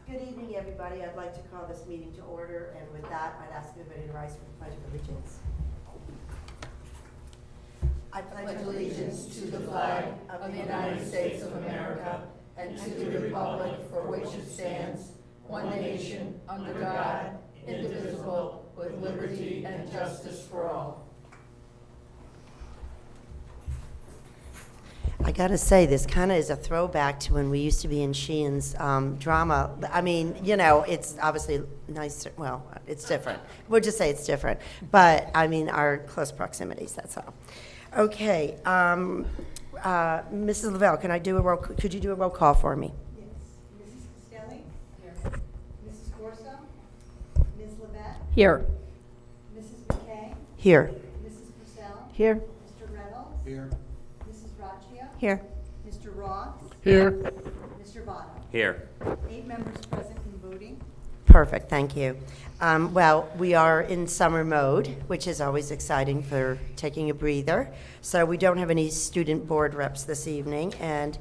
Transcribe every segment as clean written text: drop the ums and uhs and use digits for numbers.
Good evening, everybody. I'd like to call this meeting to order, and with that, I'd ask everybody to rise for the Pledge of Allegiance. I pledge allegiance to the flag of the United States of America and to the republic for which it stands, one nation, under God, indivisible, with liberty and justice for all. I gotta say, this kind of is a throwback to when we used to be in Sheehan's drama. I mean, you know, it's obviously nice, well, it's different. We'll just say it's different. But, I mean, our close proximities, that's all. Okay, Mrs. Lavelle, could you do a roll call for me? Yes. Mrs. Castelli? Here. Mrs. Corso? Ms. Levette? Here. Mrs. McKay? Here. Mrs. Purcell? Here. Mr. Reynolds? Here. Mrs. Raccio? Here. Mr. Ross? Here. Mr. Votto? Here. 8 members present and voting. Perfect, thank you. Well, we are in summer mode, which is always exciting for taking a breather. So we don't have any student board reps this evening, and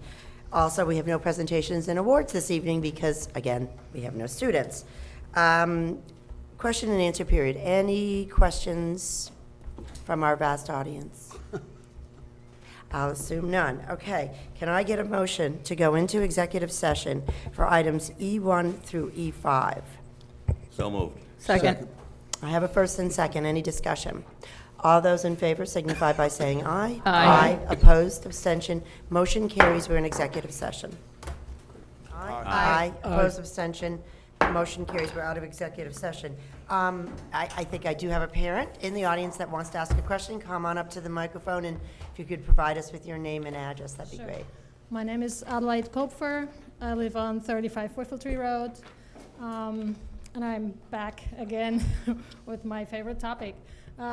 also we have no presentations and awards this evening because, again, we have no students. Question and answer period. Any questions from our vast audience? I'll assume none. Okay. Can I get a motion to go into executive session for items E1 through E5? So moved. Second. I have a first and second. Any discussion? All those in favor signify by saying aye. Aye. Opposed, abstention, motion carries. We're in executive session. Aye. Opposed, abstention, motion carries. We're out of executive session. I think I do have a parent in the audience that wants to ask a question. Come on up to the microphone, and if you could provide us with your name and address, that'd be Sure. great. My name is Adelaide Kopfer. I live on 35 Whiffletree Road. And I'm back again with my favorite topic.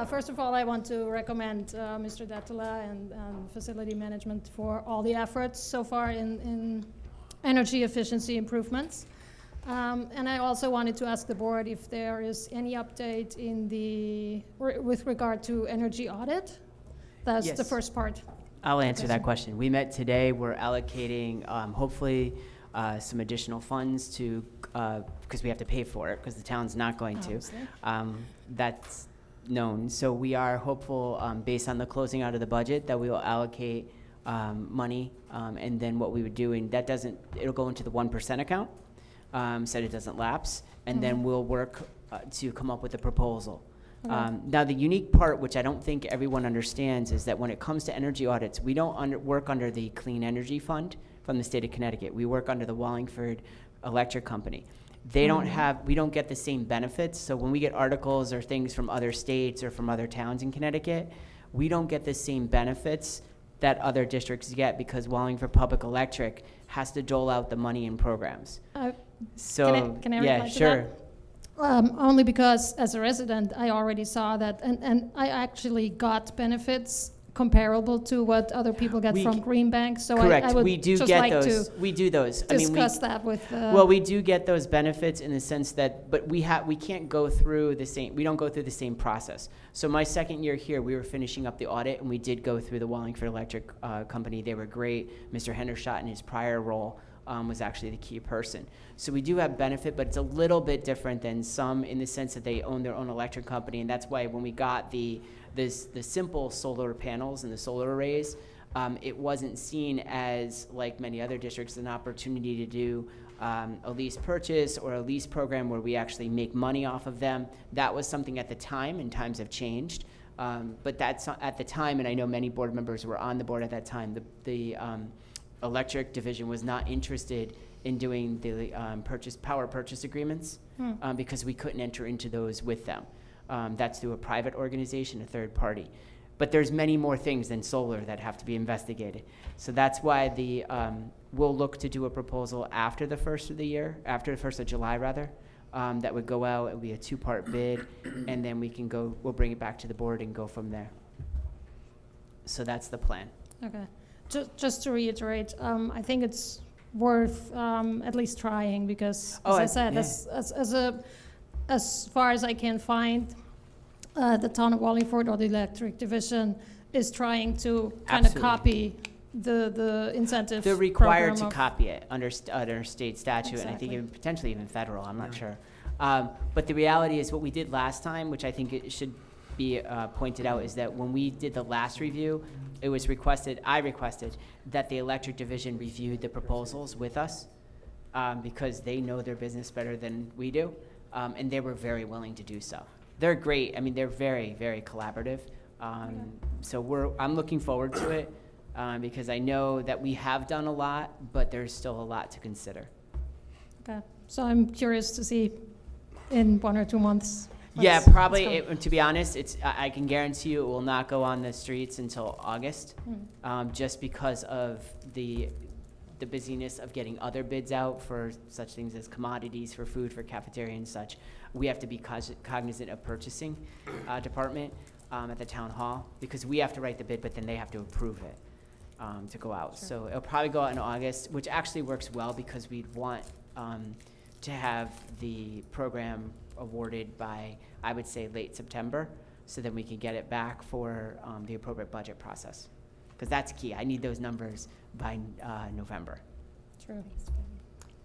First of all, I want to recommend Mr. Dattela and facility management for all the efforts so far in energy efficiency improvements. And I also wanted to ask the board if there is any update with regard to energy audit. That's the Yes. first part. I'll answer that question. We met today. We're allocating, hopefully, some additional funds to, because we have to pay for it, because the town's not going to. Obviously. That's known. So we are hopeful, based on the closing out of the budget, that we will allocate money, and then what we would do, and that doesn't, it'll go into the 1% account, so it doesn't lapse, and then we'll work to come up with a proposal. Okay. Now, the unique part, which I don't think everyone understands, is that when it comes to energy audits, we don't work under the Clean Energy Fund from the state of Connecticut. We work under the Wallingford Electric Company. They don't have, we don't get the same benefits. So when we get articles or things from other states or from other towns in Connecticut, we don't get the same benefits that other districts get because Wallingford Public Electric has to dole out the money in programs. So, can I yeah, reply to sure. that? Only because as a resident, I already saw that, and I actually got benefits comparable to what other people get We from c- Green Bank. So Correct. I would We do just get like those. to We do those. I mean, discuss that with. well, we do get those benefits in the sense that, but we can't go through the same. We don't go through the same process. So my second year here, we were finishing up the audit, and we did go through the Wallingford Electric Company. They were great. Mr. Hendershot in his prior role was actually the key person. So we do have benefit, but it's a little bit different than some in the sense that they own their own electric company, and that's why when we got the simple solar panels and the solar arrays, it wasn't seen as, like many other districts, an opportunity to do a lease purchase or a lease program where we actually make money off of them. That was something at the time, and times have changed. But that's at the time, and I know many board members were on the board at that time, the electric division was not interested in doing the power purchase agreements because we couldn't enter into those with them. That's through a private organization, a third party. But there's many more things than solar that have to be investigated. So that's why we'll look to do a proposal after the first of the year, after the 1st of July rather, that would go out. It would be a 2-part bid, and then we'll bring it back to the board and go from there. So that's the plan. Okay. Just to reiterate, I think it's worth at least trying because, as I said, yeah. as far as I can find, the town of Wallingford or the electric division is trying to kind of Absolutely. copy the incentive. They're required program to of- copy it under state statute, and I think Exactly. even potentially even federal, I'm not sure. But the reality is what we did last time, which I think it should be pointed out, is that when we did the last review, it was I requested that the electric division reviewed the proposals with us, because they know their business better than we do, and they were very willing to do so. They're great. I mean, they're very, very collaborative. So I'm looking forward to it, because I know that we have done a lot, but there's still a lot to consider. Okay, so I'm curious to see in 1 or 2 months. Yeah, what's- probably, what's going- to be honest, I can guarantee you it will not go on the streets until August, just because of the busyness of getting other bids out for such things as commodities, for food, for cafeteria and such. We have to be cognizant of purchasing department at the town hall, because we have to write the bid, but then they have to approve it to go out. Sure. So it'll probably go out in August, which actually works well, because we'd want to have the program awarded by, I would say, late September, so then we can get it back for the appropriate budget process. Because that's key. I need those numbers by November. True.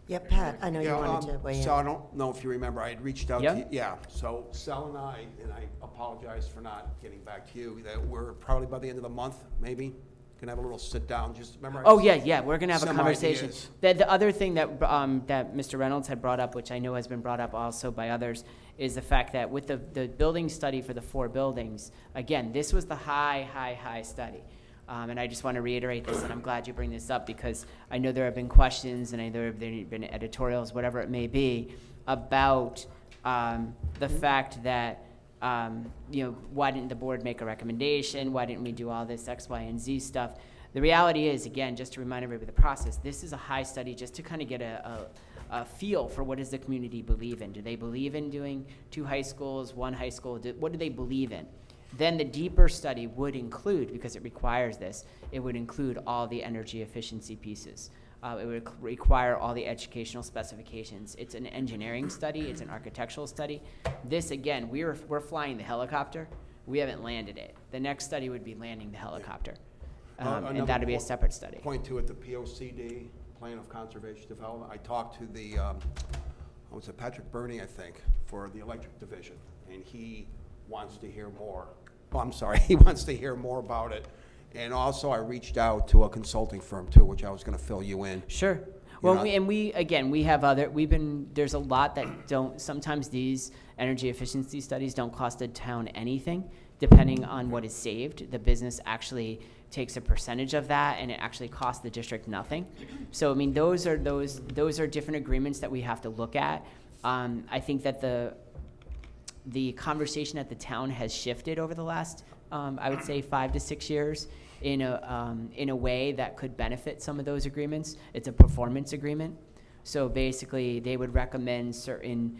Yeah, Pat, I know you Yeah, wanted to weigh in. So I don't know if you remember, I had reached out Yeah. to you. Yeah, so Sal and I apologize for not getting back to you, that we're probably by the end of the month, maybe, gonna have a little sit down, just remember. Oh, yeah, we're gonna have a Some conversation. ideas. The other thing that, that Mr. Reynolds had brought up, which I know has been brought up also by others, is the fact that with the building study for the 4 buildings, again, this was the high study. And I just want to reiterate this, and I'm glad you bring this up, because I know there have been questions, and I know there have been editorials, whatever it may be, about the fact that, why didn't the board make a recommendation? Why didn't we do all this X, Y, and Z stuff? The reality is, again, just to remind everybody of the process, this is a high study just to kind of get a feel for what does the community believe in. Do they believe in doing 2 high schools, 1 high school? What do they believe in? Then the deeper study would include, because it requires this, it would include all the energy efficiency pieces. It would require all the educational specifications. It's an engineering study. It's an architectural study. This, again, we're flying the helicopter. We haven't landed it. The next study would be landing the helicopter. And Another that would be a separate study. Point 2 at the POCD, Plan of Conservation Development, I talked to the, was it Patrick Burney, I think, for the electric division, and he wants to hear more. Oh, I'm sorry, he wants to hear more about it. And also, I reached out to a consulting firm too, which I was gonna fill you in. Sure. Well, know- we have there's a lot that don't, sometimes these energy efficiency studies don't cost the town anything, depending on what is saved. The business actually takes a percentage of that, and it actually costs the district nothing. So, I mean, those are different agreements that we have to look at. I think that the conversation at the town has shifted over the last, I would say, 5 to 6 years in a way that could benefit some of those agreements. It's a performance agreement. So basically, they would recommend certain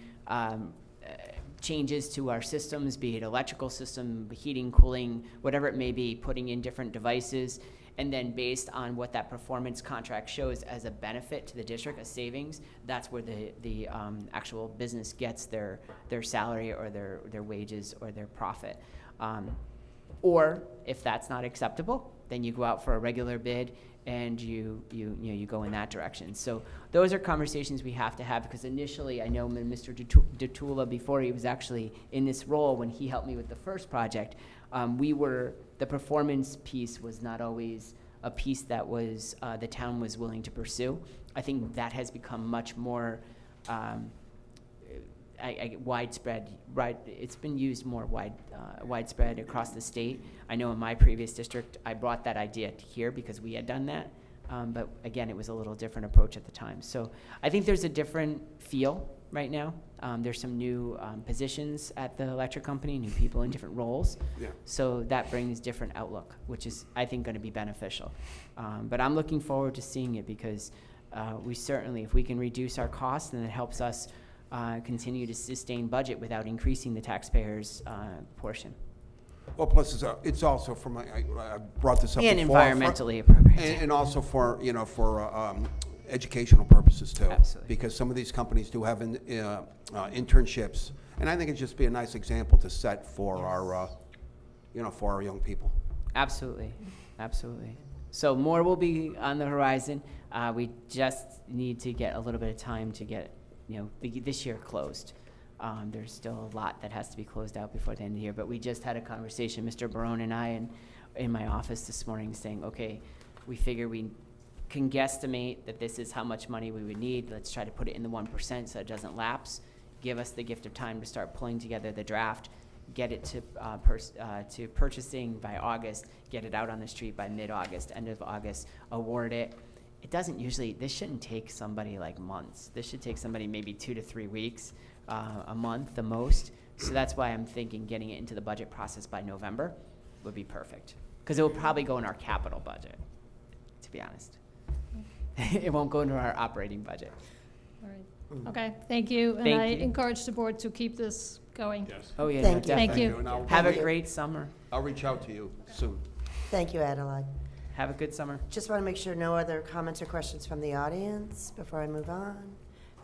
changes to our systems, be it electrical system, heating, cooling, whatever it may be, putting in different devices. And then based on what that performance contract shows as a benefit to the district, a savings, that's where the actual business gets their salary or their wages or their profit. Or if that's not acceptable, then you go out for a regular bid and you go in that direction. So those are conversations we have to have, because initially I know when Mr. DeTula, before he was actually in this role, when he helped me with the first project, the performance piece was not always a piece that was the town was willing to pursue. I think that has become much more widespread. Right, it's been used more widespread across the state. I know in my previous district, I brought that idea here because we had done that. But again, it was a little different approach at the time. So I think there's a different feel right now. There's some new positions at the electric company, new people in different roles. Yeah. So that brings different outlook, which is, I think, going to be beneficial. But I'm looking forward to seeing it, because we certainly, if we can reduce our costs, then it helps us continue to sustain budget without increasing the taxpayers' portion. Well, plus it's also from, I brought this up And before. environmentally appropriate. And also for educational purposes too. Absolutely. Because some of these companies do have internships, and I think it'd just be a nice example to set for our, for our young people. Absolutely, absolutely. So more will be on the horizon. We just need to get a little bit of time to get, this year closed. There's still a lot that has to be closed out before the end of the year, but we just had a conversation, Mr. Barone and I, in my office this morning, saying, okay, we figure we can guesstimate that this is how much money we would need. Let's try to put it in the 1% so it doesn't lapse. Give us the gift of time to start pulling together the draft, get it to purchasing by August, get it out on the street by mid-August, end of August, award it. This shouldn't take somebody like months. This should take somebody maybe 2 to 3 weeks, a month the most. So that's why I'm thinking getting it into the budget process by November would be perfect. Because it will probably go in our capital budget, to be honest. It won't go into our operating budget. All right. Okay, thank you. And Thank I you. encourage the board to keep this going. Yes. Oh, yeah, Thank no, you. Thank definitely. you. And I'll- Have a great summer. I'll reach out to you soon. Thank you, Adelaide. Have a good summer. Just want to make sure no other comments or questions from the audience before I move on.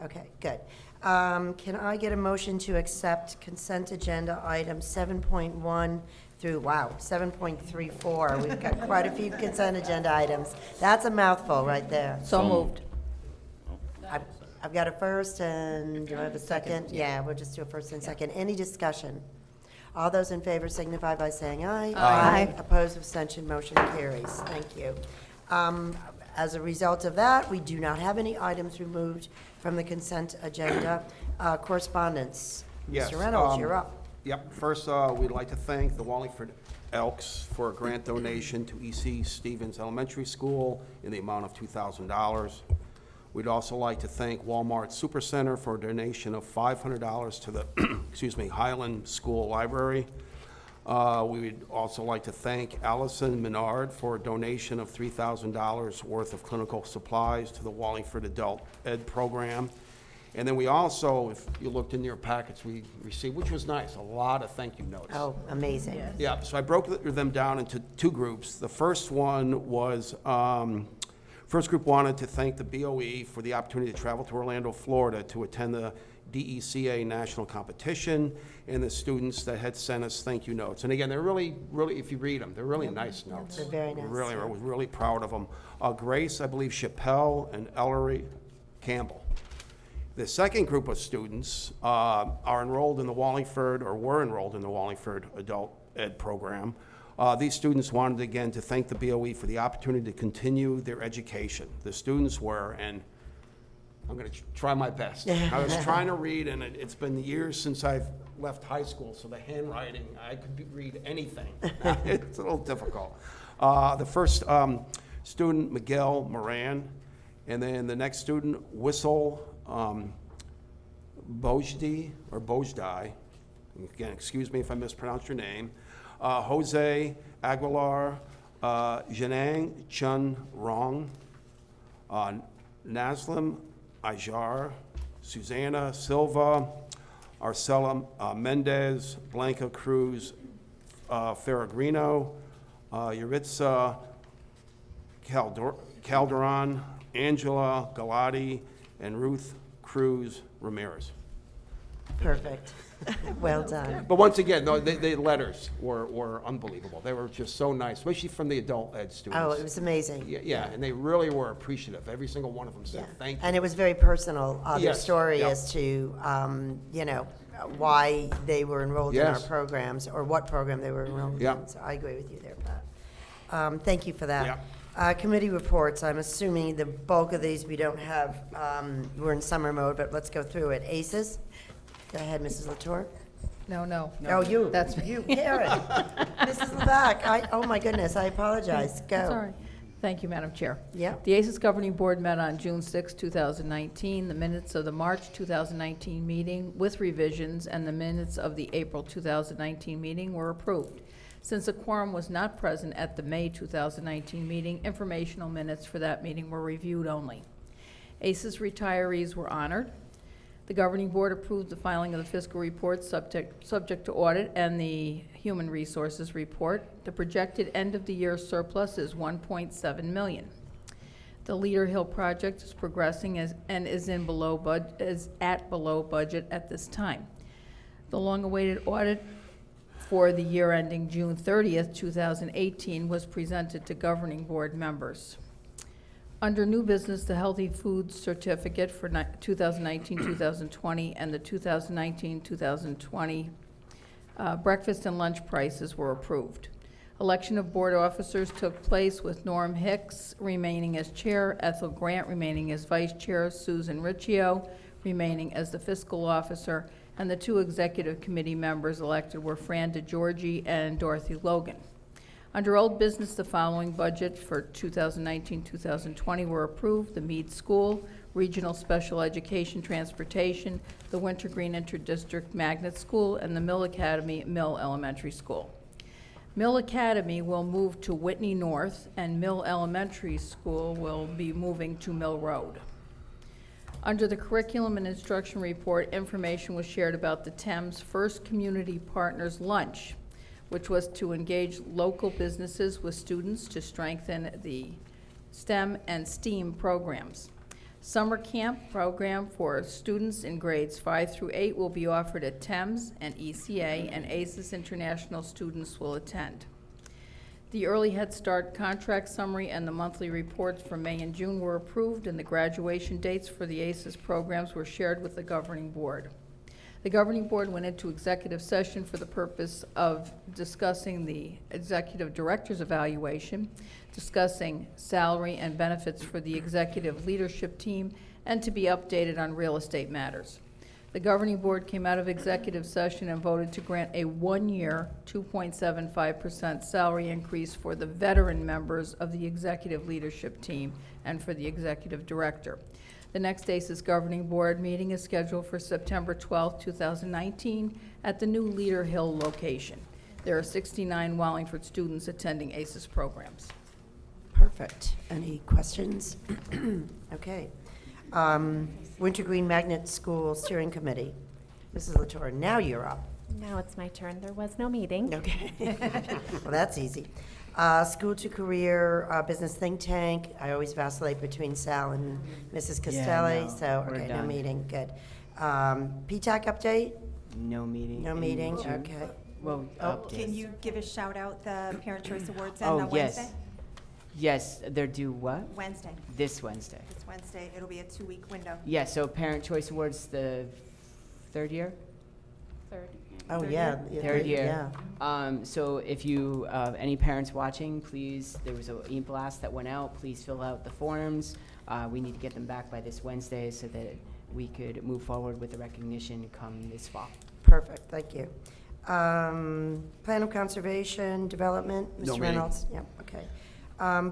Okay, good. Can I get a motion to accept consent agenda items 7.1 through, 7.34? We've got quite a few consent agenda items. That's a mouthful right there. So moved. I've got a first, and do I have a second? Yeah, we'll just do a first and second. Any discussion? All those in favor signify by saying aye. Aye. Opposed, abstention, motion carries. Thank you. As a result of that, we do not have any items removed from the consent agenda. Correspondence. Yes, Mr. Reynolds, you're up. Yep. First, we'd like to thank the Wallingford Elks for a grant donation to EC Stevens Elementary School in the amount of $2,000. We'd also like to thank Walmart Supercenter for a donation of $500 to the Highland School Library. We would also like to thank Allison Menard for a donation of $3,000 worth of clinical supplies to the Wallingford Adult Ed Program. And then we also, if you looked in your packets, we received, which was nice, a lot of thank you notes. Oh, amazing. Yeah, so I broke them down into 2 groups. The first one was, first group wanted to thank the BOE for the opportunity to travel to Orlando, Florida to attend the DECA national competition, and the students that had sent us thank you notes. And again, they're really, if you read them, they're really nice notes. They're very nice, Really, yeah. I was really proud of them. Grace, I believe, Chappelle, and Ellery Campbell. The second group of students are enrolled in the Wallingford, or were enrolled in the Wallingford Adult Ed Program. These students wanted again to thank the BOE for the opportunity to continue their education. The students were, and I'm going to try my best. I was trying to read, and it's been years since I've left high school, so the handwriting, I could read anything. It's a little difficult. The first student, Miguel Moran, and then the next student, Whistle Bojdai, again, excuse me if I mispronounce your name, Jose Aguilar, Janang Chun Rong, Naslim Ajar, Susanna Silva, Arcela Mendez, Blanca Cruz Ferragrino, Yuritsa Calderon, Angela Galati, and Ruth Cruz Ramirez. Perfect. Well done. But once again, the letters were unbelievable. They were just so nice, especially from the adult ed students. Oh, it was amazing. Yeah, and they really were appreciative. Every single one of them Yeah. said thank you. And it was very personal, their Yes, story yep. as to, why they were enrolled in our Yes. programs, or what program they were enrolled Yep. in. So I agree with you there, Pat. Thank you for that. Yep. Committee reports, I'm assuming the bulk of these we don't have, we're in summer mode, but let's go through it. ACES? Go ahead, Mrs. Latour. No. Oh, you. That's You, Karen. Mrs. Levac, oh my goodness, I apologize. Go. That's all right. Thank you, Madam Chair. Yep. The ACES Governing Board met on June 6, 2019. The minutes of the March 2019 meeting with revisions and the minutes of the April 2019 meeting were approved. Since a quorum was not present at the May 2019 meeting, informational minutes for that meeting were reviewed only. ACES retirees were honored. The Governing Board approved the filing of the fiscal report subject to audit and the Human Resources report. The projected end-of-the-year surplus is $1.7 million. The Leader Hill project is progressing and is at below budget at this time. The long-awaited audit for the year ending June 30th, 2018 was presented to governing board members. Under new business, the Healthy Foods Certificate for 2019-2020 and the 2019-2020 breakfast and lunch prices were approved. Election of board officers took place with Norm Hicks remaining as chair, Ethel Grant remaining as vice chair, Susan Riccio remaining as the fiscal officer, and the 2 executive committee members elected were Fran DeGiorgi and Dorothy Logan. Under old business, the following budget for 2019-2020 were approved: the Mead School, Regional Special Education Transportation, the Wintergreen Interdistrict Magnet School, and the Mill Academy Mill Elementary School. Mill Academy will move to Whitney North, and Mill Elementary School will be moving to Mill Road. Under the Curriculum and Instruction Report, information was shared about the Thames First Community Partners Lunch, which was to engage local businesses with students to strengthen the STEM and STEAM programs. Summer camp program for students in grades 5 through 8 will be offered at Thames, and ECA and ACES International students will attend. The Early Head Start contract summary and the monthly reports for May and June were approved, and the graduation dates for the ACES programs were shared with the governing board. The governing board went into executive session for the purpose of discussing the executive director's evaluation, discussing salary and benefits for the executive leadership team, and to be updated on real estate matters. The governing board came out of executive session and voted to grant a 1-year, 2.75% salary increase for the veteran members of the executive leadership team and for the executive director. The next ACES governing board meeting is scheduled for September 12, 2019 at the new Leader Hill location. There are 69 Wallingford students attending ACES programs. Perfect. Any questions? Okay. Wintergreen Magnet School Steering Committee. Mrs. Latour, now you're up. Now it's my turn. There was no meeting. Okay. Well, that's easy. School to Career Business Think Tank. I always vacillate between Sal and Mrs. Castelli, no, so, we're okay, no done. meeting, good. PTAC update? No meeting. No in meeting, June. okay. Well, updates. Can you give a shout out the Parent Choice Awards on Oh, Wednesday? yes. Yes, they're due what? Wednesday. This Wednesday. This Wednesday. It'll be a 2-week window. Yeah, so Parent Choice Awards, the 3rd year? Third. Oh, Third yeah. Third year. Yeah. So if you, any parents watching, please, there was an e-blast that went out. Please fill out the forms. We need to get them back by this Wednesday so that we could move forward with the recognition come this fall. Perfect, thank you. Plan of Conservation Development, No Mr. meeting. Reynolds? Yep, okay.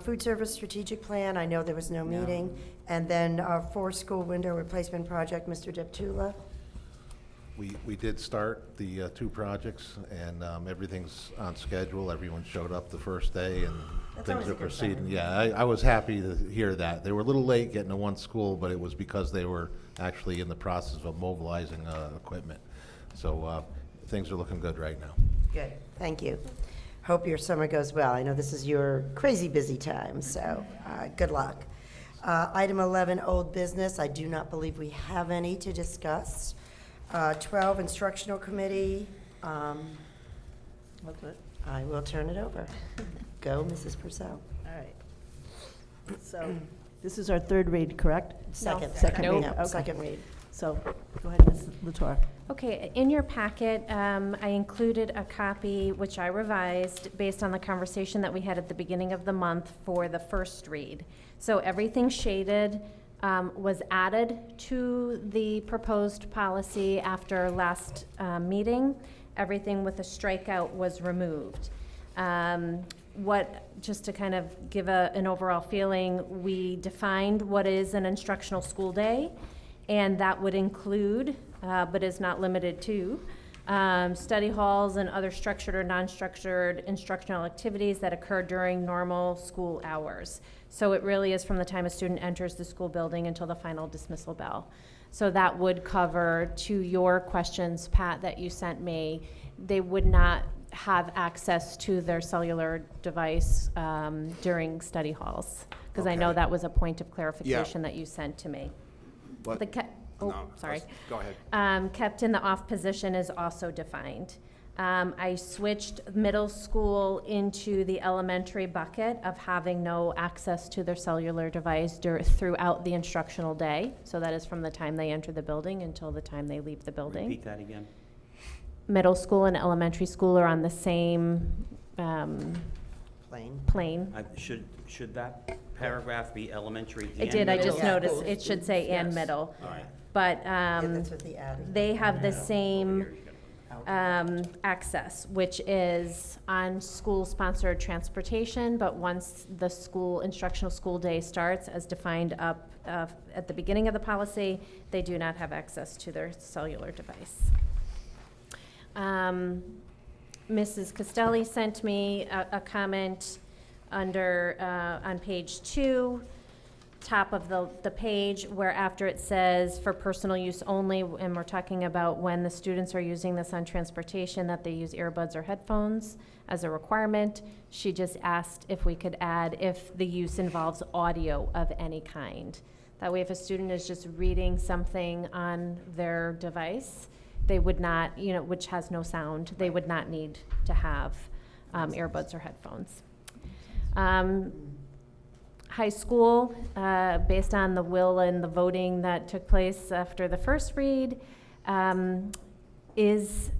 Food Service Strategic Plan, I know there was no No. meeting. And then for School Window Replacement Project, Mr. Deptula? We did start the 2 projects, and everything's on schedule. Everyone showed up the first day, and That's things always a are good proceeding. sign. Yeah, I was happy to hear that. They were a little late getting to one school, but it was because they were actually in the process of mobilizing equipment. So things are looking good right now. Good, thank you. Hope your summer goes well. I know this is your crazy busy time, so good luck. Item 11, Old Business. I do not believe we have any to discuss. 12, Instructional Committee. I will turn it over. Go, Mrs. Purcell. All right. So this is our 3rd read, correct? Second. Second Nope. read, okay. Second read. So go ahead, Ms. Latour. Okay, in your packet, I included a copy which I revised based on the conversation that we had at the beginning of the month for the first read. So everything shaded was added to the proposed policy after last meeting. Everything with a strikeout was removed. Just to kind of give an overall feeling, we defined what is an instructional school day, and that would include, but is not limited to, study halls and other structured or non-structured instructional activities that occur during normal school hours. So it really is from the time a student enters the school building until the final dismissal bell. So that would cover, to your questions, Pat, that you sent me, they would not have access to their cellular device during study halls. Because I know Okay. that was a point of clarification that you sent to me. But, The no, sorry. Go ahead. Kept in the off position is also defined. I switched middle school into the elementary bucket of having no access to their cellular device throughout the instructional day. So that is from the time they enter the building until the time they leave the building. Repeat that again. Middle school and elementary school are on the same plane. Should that paragraph be elementary and It did, I just middle? noticed, it should say and Yes. middle. All right. But Yeah, that's what the adding. they have the same access, which is on school-sponsored transportation, but once the instructional school day starts, as defined up at the beginning of the policy, they do not have access to their cellular device. Mrs. Costelli sent me a comment under, on page 2, top of the page, where after it says for personal use only, and we're talking about when the students are using this on transportation, that they use earbuds or headphones as a requirement. She just asked if we could add if the use involves audio of any kind. That way, if a student is just reading something on their device, they would not, which has no sound, they would not need to have earbuds or headphones. High school, based on the will and the voting that took place after the first read, is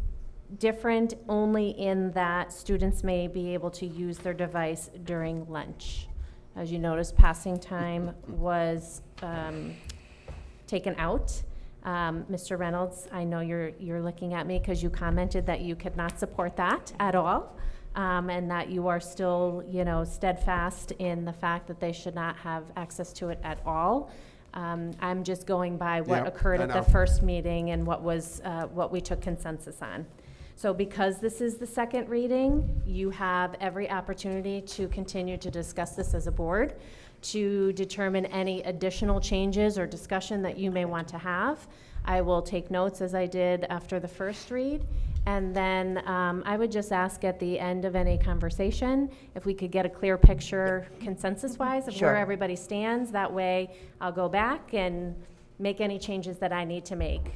different only in that students may be able to use their device during lunch. As you notice, passing time was taken out. Mr. Reynolds, I know you're looking at me because you commented that you could not support that at all. And that you are still, steadfast in the fact that they should not have access to it at all. I'm just going by what Yep, occurred I at know. the first meeting and what we took consensus on. So because this is the second reading, you have every opportunity to continue to discuss this as a board, to determine any additional changes or discussion that you may want to have. I will take notes as I did after the first read. And then I would just ask at the end of any conversation if we could get a clear picture consensus-wise of Sure. where everybody stands. That way I'll go back and make any changes that I need to make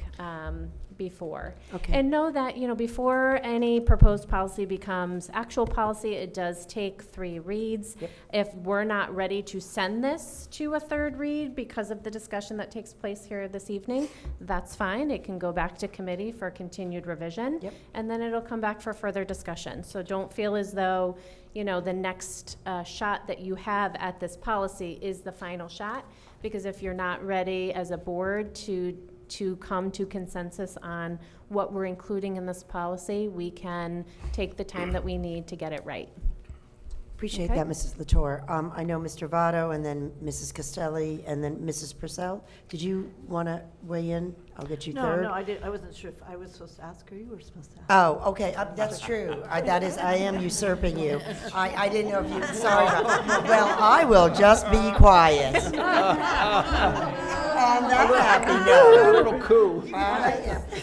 before. Okay. And know that, before any proposed policy becomes actual policy, it does take 3 reads. Yep. If we're not ready to send this to a 3rd read because of the discussion that takes place here this evening, that's fine. It can go back to committee for continued revision. Yep. And then it'll come back for further discussion. So don't feel as though, the next shot that you have at this policy is the final shot. Because if you're not ready as a board to come to consensus on what we're including in this policy, we can take the time that we need to get it right. Appreciate Okay. that, Mrs. Latour. I know Mr. Votto and then Mrs. Costelli and then Mrs. Purcell. Did you want to weigh in? I'll get you third. No, I wasn't sure if I was supposed to ask or you were supposed to ask. Oh, okay, that's true. I am usurping you. I didn't know if you, sorry about that. Well, I will just be quiet. On that happy note. A little coup.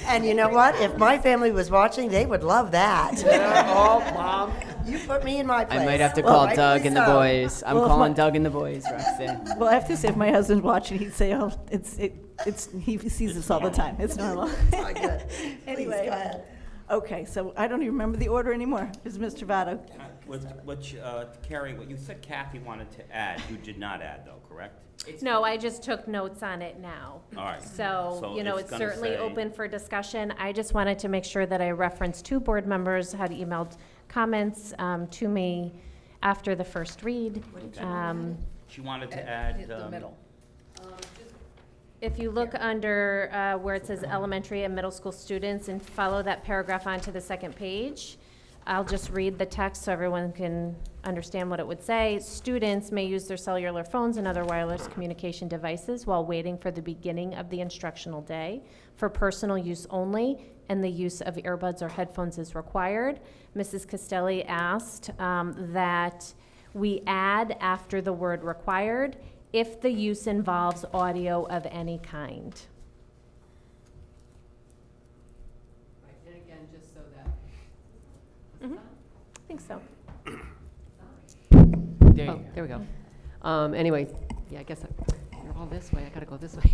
And you know what? If my family was watching, they would love that. Oh, Mom. You put me in my place. I might have to Well, call rightfully Doug and the so. boys. I'm Well, if calling my- Doug and the boys, Roxanne. Well, I have to say, if my husband's watching, he'd say, "Oh, he sees this all the time. It's normal." Oh, good. Anyway. Please, go ahead. Okay, so I don't even remember the order anymore. It's Mr. Votto. Carrie, what you said Kathy wanted to add, you did not add though, correct? No, I just took notes on it now. All right. So, So it's gonna certainly say- open for discussion. I just wanted to make sure that I referenced 2 board members had emailed comments to me after the first read. She wanted to add. The middle. If you look under where it says elementary and middle school students and follow that paragraph onto the second page, I'll just read the text so everyone can understand what it would say. Students may use their cellular phones and other wireless communication devices while waiting for the beginning of the instructional day for personal use only, and the use of earbuds or headphones is required. Mrs. Costelli asked that we add after the word required if the use involves audio of any kind. And again, just so that. I think so. There you Oh, go. there we go. Anyway, yeah, I guess you're all this way, I gotta go this way.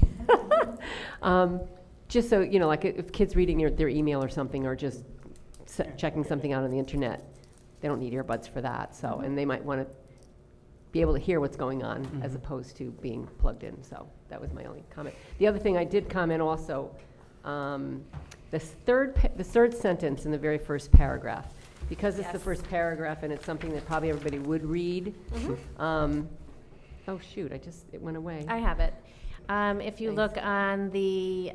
Just so, like if kids reading their email or something, or just checking something out on the internet. They don't need earbuds for that, so, and they might want to be able to hear what's going on as opposed to being plugged in, so that was my only comment. The other thing I did comment also, the third sentence in the very first paragraph, because it's the Yes. first paragraph and it's something that probably everybody would read. Oh, shoot, it went away. I have it. If you look on the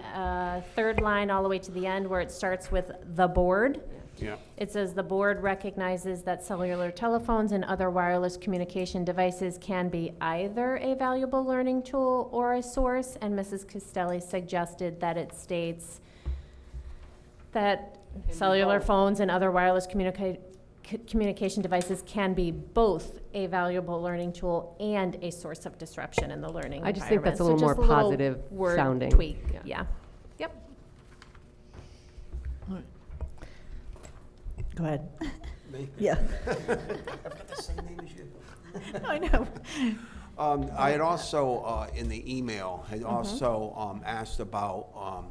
third line all the way to the end where it starts with "the board," Yeah. it says, "The board recognizes that cellular telephones and other wireless communication devices can be either a valuable learning tool or a source," and Mrs. Costelli suggested that it states that cellular phones and other wireless communication devices can be both a valuable learning tool and a source of disruption in the learning I just think that's a environment. little So more just a positive word sounding. tweak, Yeah. yeah. Yep. Go ahead. Me? Yeah. I've got the same name as you. I know. I had also, in the email, had also asked about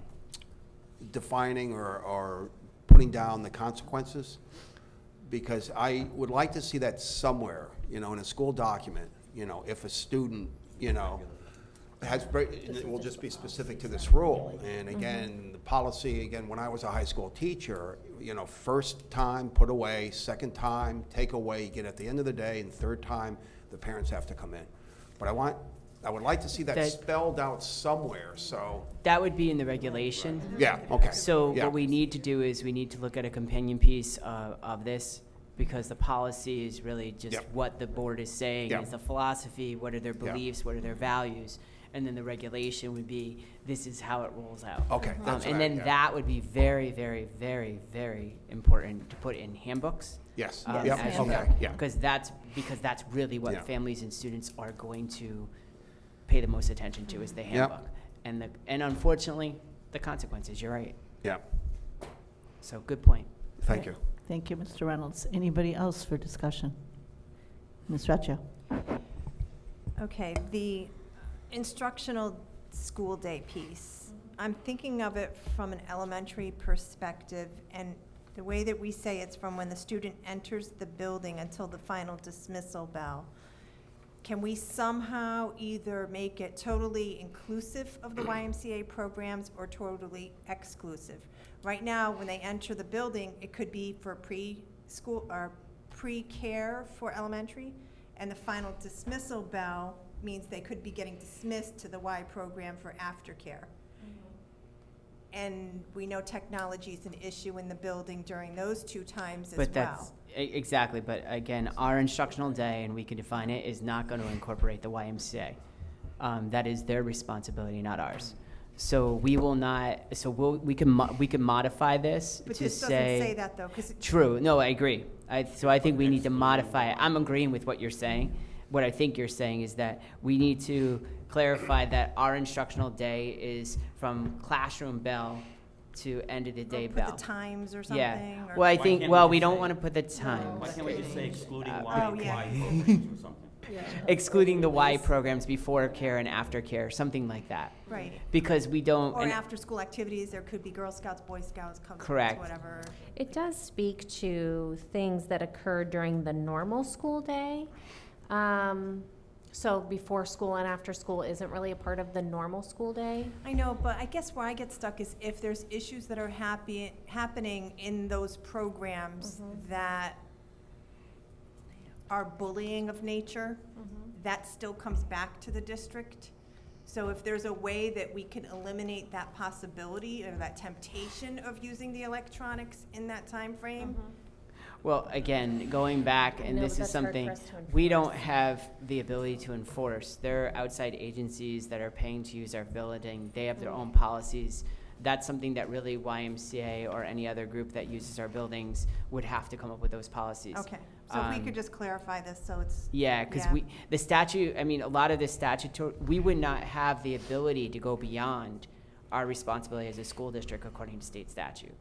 defining or putting down the consequences, because I would like to see that somewhere, in a school document, if a student, it will just be specific to this rule. And again, the policy, when I was a high school teacher, first time, put away, second time, take away, you get at the end of the day, and third time, the parents have to come in. But I would like to see that spelled out somewhere, so. That would be in the regulation. Yeah, okay. So Yeah. what we need to do is we need to look at a companion piece of this, because the policy is really just Yep. what the board is saying, Yep. is the philosophy, what are their beliefs, what are their values, and then the regulation would be, this is how it rolls out. Okay, that's And what then that would be very, very, very, very important to put in handbooks. Yes, Yes. yep, as you okay, go, yeah. Because that's really what Yeah. families and students are going to pay the most attention to, is the handbook. And unfortunately, the consequences, you're right. Yeah, So good point. thank you. Thank you, Mr. Reynolds. Anybody else for discussion? Ms. Raccio? Okay, the instructional school day piece. I'm thinking of it from an elementary perspective, and the way that we say it's from when the student enters the building until the final dismissal bell. Can we somehow either make it totally inclusive of the YMCA programs or totally exclusive? Right now, when they enter the building, it could be for preschool or pre-care for elementary, and the final dismissal bell means they could be getting dismissed to the Y program for aftercare. And we know technology is an issue in the building during those two times as well. But that's, exactly, but again, our instructional day, and we can define it, is not going to incorporate the YMCA. That is their responsibility, not ours. So we will not, we can modify this But to this doesn't say. say that, though, because True, no, I agree. So I think we need to modify it. I'm agreeing with what you're saying. What I think you're saying is that we need to clarify that our instructional day is from classroom bell to end of the day put bell. the times or something. Yeah. or- Well, I Why think, can't well, we we just don't say- want to put the times. Why can't we just say excluding oh, Y yeah. programs or something? Excluding the Y programs before care and after care, something like that. Right. Because we don't. Or and- after-school activities, there could be Girl Scouts, Boy Scouts, Cub Scouts, Correct. whatever. It does speak to things that occur during the normal school day. So before school and after school isn't really a part of the normal school day. I know, but I guess where I get stuck is if there's issues that are happening in those programs that are bullying of nature, that still comes back to the district. So if there's a way that we can eliminate that possibility or that temptation of using the electronics in that time frame, Well, again, going back, I and know this is that's hard for something us to we enforce. don't have the ability to enforce. There are outside agencies that are paying to use our building. They have their own policies. That's something that really YMCA or any other group that uses our buildings would have to come up with those policies. okay. So if we could just clarify this, so it's. Yeah, because Yeah. the statute, I mean, a lot of the statutory, we would not have the ability to go beyond our responsibility as a school district according to state statute.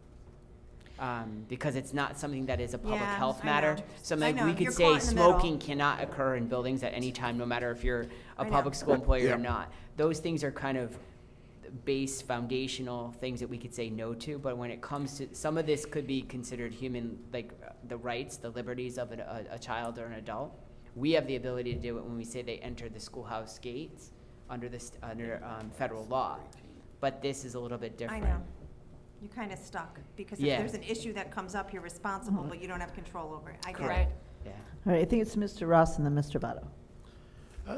Because it's not something that is a public Yeah, health I matter. know. So I like, know. we could You're say caught in the middle. smoking cannot occur in buildings at any time, no matter if you're I a know. public school employee Yeah. or not. Those things are kind of base foundational things that we could say no to, but when it comes to, some of this could be considered human, like the rights, the liberties of a child or an adult. We have the ability to do it when we say they enter the schoolhouse gates under federal law. But this is a little bit I different. know. You're kind of stuck, because if Yeah. there's an issue that comes up, you're responsible, but you don't have control over it. I get it. Correct. Yeah. All right, I think it's Mr. Ross and then Mr. Votto.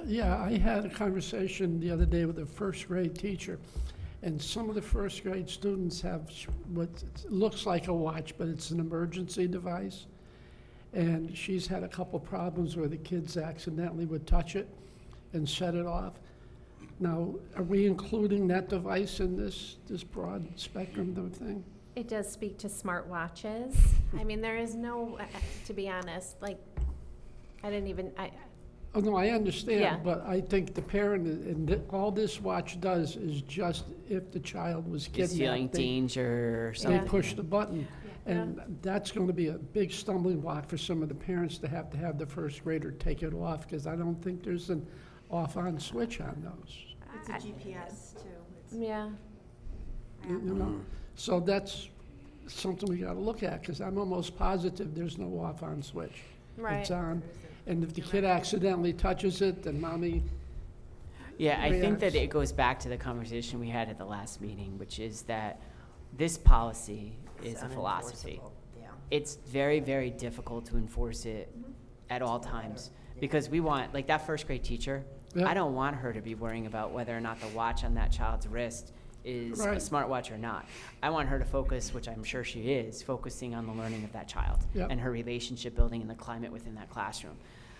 Yeah, I had a conversation the other day with a first grade teacher, and some of the first grade students have what looks like a watch, but it's an emergency device. And she's had a couple problems where the kids accidentally would touch it and set it off. Now, are we including that device in this broad spectrum of thing? It does speak to smartwatches. I mean, there is no, to be honest, like, I didn't even, Oh, no, I Yeah. understand, but I think the parent, all this watch does is just if the child was Is feeling kidnapped, danger or they something. push the button. And that's going to be a big stumbling block for some of the parents to have the first grader take it off, because I don't think there's an off-on switch on those, It's a GPS too. It's- yeah. you know? So that's something we got to look at, because I'm almost positive there's no off-on switch. Right. It's on, and if the kid accidentally touches it, then mommy, Yeah, I think that reacts. it goes back to the conversation we had at the last meeting, which is that this policy is It's a philosophy. unenforceable. Yeah. It's very, very difficult to enforce it at all times, because we want, like that first grade teacher, Yeah. I don't want her to be worrying about whether or not the watch on that child's wrist is a Right. smartwatch or not. I want her to focus, which I'm sure she is, focusing on the learning of that child Yep. and her relationship building and the climate within that classroom.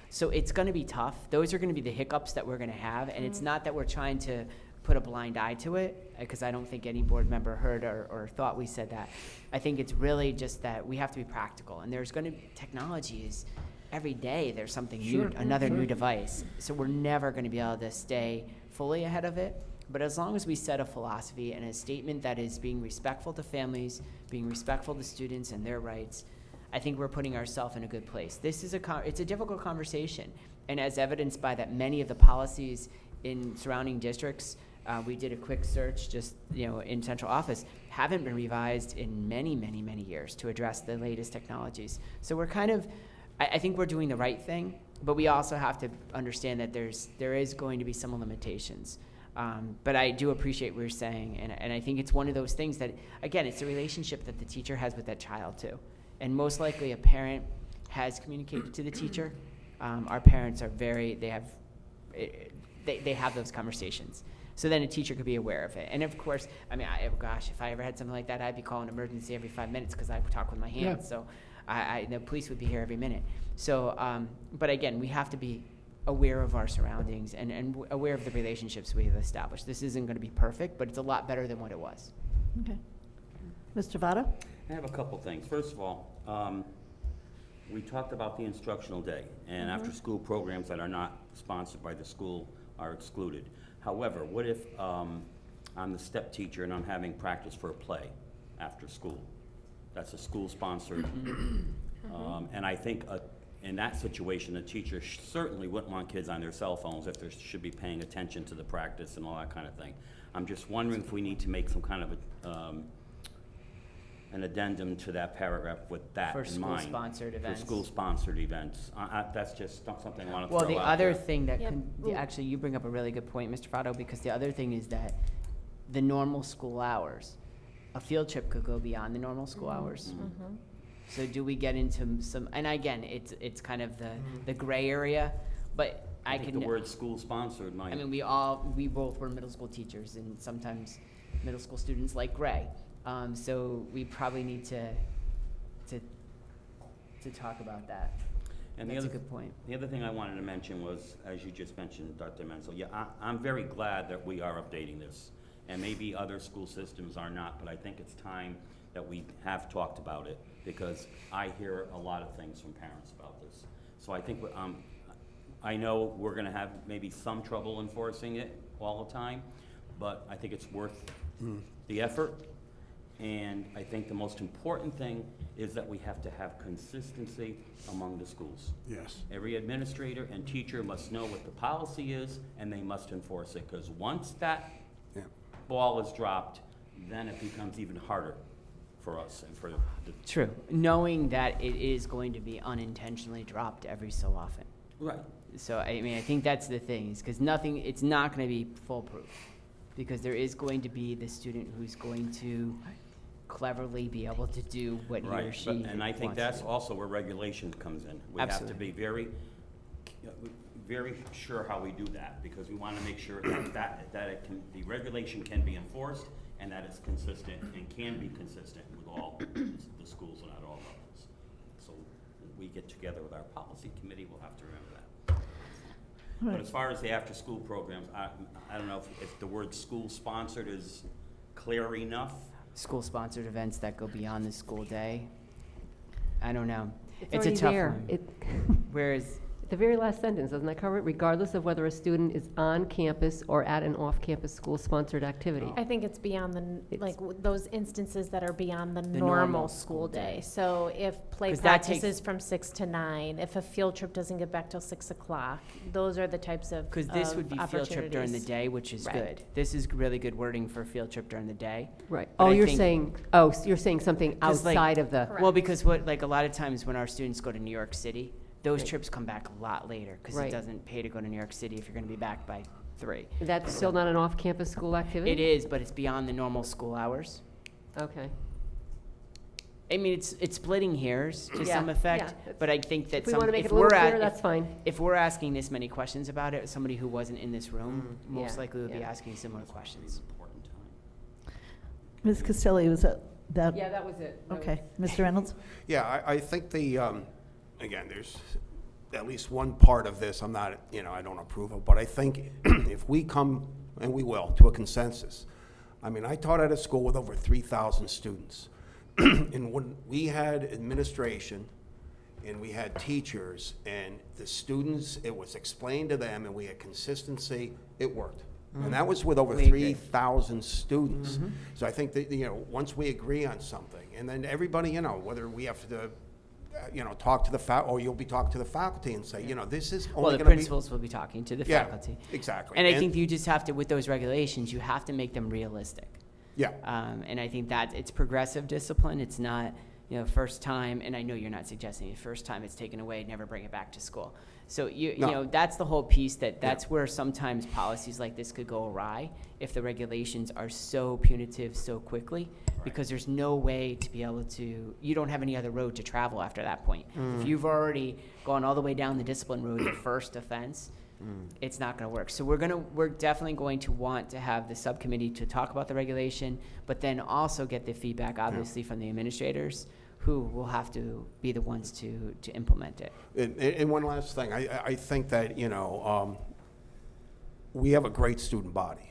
So it's going to be tough. Those are going to be the hiccups that we're going to have, and it's not that we're trying to put a blind eye to it, because I don't think any board member heard or thought we said that. I think it's really just that we have to be practical, and there's going to be, technology is, every day there's something Sure, new, another new sure. device. So we're never going to be able to stay fully ahead of it. But as long as we set a philosophy and a statement that is being respectful to families, being respectful to students and their rights, I think we're putting ourselves in a good place. This is it's a difficult conversation, and as evidenced by that many of the policies in surrounding districts, we did a quick search just, in central office, haven't been revised in many, many, many years to address the latest technologies. So we're kind of, I think we're doing the right thing, but we also have to understand that there is going to be some limitations. But I do appreciate what you're saying, and I think it's one of those things that, again, it's a relationship that the teacher has with that child too. And most likely a parent has communicated to the teacher. Our parents are they have those conversations. So then a teacher could be aware of it. And of course, I mean, if I ever had something like that, I'd be calling emergency every 5 minutes because I talk with my hands. Yeah. So the police would be here every minute. So, but again, we have to be aware of our surroundings and aware of the relationships we have established. This isn't going to be perfect, but it's a lot better than what it was. Okay. Mr. Votto? I have a couple things. First of all, we talked about the instructional day, and after-school programs that are not sponsored by the school are excluded. However, what if I'm the step teacher and I'm having practice for a play after school? That's a school-sponsored, and I think in that situation, a teacher certainly wouldn't want kids on their cell phones if they should be paying attention to the practice and all that kind of thing. I'm just wondering if we need to make some kind of an addendum to that paragraph with that For in mind. school-sponsored events. For school-sponsored events. That's just something I want to Well, throw the out other there. thing that Yep. actually, you bring up a really good point, Mr. Fotto, because the other thing is that the normal school hours, a field trip could go beyond the normal school hours. So do we get into some, and again, it's kind of the gray area, but I I think can. the word school-sponsored might. I mean, we both were middle school teachers, and sometimes middle school students like gray. So we probably need to talk about that. And That's a good point. The other thing I wanted to mention was, as you just mentioned, Dr. Menzel, I'm very glad that we are updating this. And maybe other school systems are not, but I think it's time that we have talked about it, because I hear a lot of things from parents about this. So I think, I know we're gonna have maybe some trouble enforcing it all the time, but I think it's worth the effort. And I think the most important thing is that we have to have consistency among the schools. Yes. Every administrator and teacher must know what the policy is, and they must enforce it, because once that Yeah. ball is dropped, then it becomes even harder for us and for the. True, knowing that it is going to be unintentionally dropped every so often. Right. So, I mean, I think that's the thing, is because it's not going to be foolproof. Because there is going to be the student who's going to cleverly be able to do what he or Right, she but- and I think wants to that's do. also where regulation comes in. We have to Absolutely. be very sure how we do that, because we want to make sure that the regulation can be enforced, and that it's consistent, and can be consistent with all the schools and at all levels. So when we get together with our policy committee, we'll have to remember that. But as far as the after-school programs, I don't know if the word school-sponsored is clear enough. School-sponsored events that go beyond the school day. I don't know. It's a already tough there. one. Whereas, The very last sentence, doesn't that cover it? Regardless of whether a student is on campus or at an off-campus school-sponsored activity. I think it's beyond those instances that are beyond the normal normal school school day. day. So if play 'Cause that takes- practice is from 6 to 9, if a field trip doesn't get back till 6 o'clock, those are the types of because this would be field trip during the opportunities. day, which is Right. good. This is really good wording for field trip during the day. Right. But Oh, I you're think- saying, you're saying something 'Cause, like- outside of the, Correct. Well, because what, like, a lot of times when our students go to New York City, those Right. trips come back a lot later, because Right. it doesn't pay to go to New York City if you're going to be back by 3. that's still not an off-campus school activity? It is, but it's beyond the normal school hours. Okay. I mean, it's splitting hairs to Yeah, some effect, yeah, but I think that If we want to make if it a little we're clearer, that's fine. if we're asking this many questions about it, somebody who wasn't in this room most yeah, likely would be yeah. asking similar questions. Important time. Ms. Castelli, was that? Yeah, that was it. That Okay. was- Mr. Reynolds? Yeah, I think again, there's at least one part of this I'm not, I don't approve of, but I think if we come, and we will, to a consensus. I mean, I taught at a school with over 3,000 students. And when we had administration and we had teachers and the students, it was explained to them and we had consistency, it worked. And that was with over We agree. 3,000 students. So I think that, once we agree on something, and then everybody, whether we have to, talk to the or you'll be talking to the faculty and say, this is Well, only the going to be. principals will be talking to the Yeah, faculty. exactly. And I think you just have to, with those regulations, you have to make them realistic. Yeah, And I think that it's progressive discipline. It's not, first time, and I know you're not suggesting it, first time it's taken away, never bring it back to school. So No. that's the whole piece that's where sometimes policies like this could go awry if the regulations are so punitive so quickly, because there's no way to be able to, you don't have any other road to travel after that point. If you've already gone all the way down the discipline road, the first offense, it's not going to work. So we're definitely going to want to have the subcommittee to talk about the regulation, but then also get the feedback, obviously, from the administrators, who will have to be the ones to implement it. and one last thing, I think that, we have a great student body.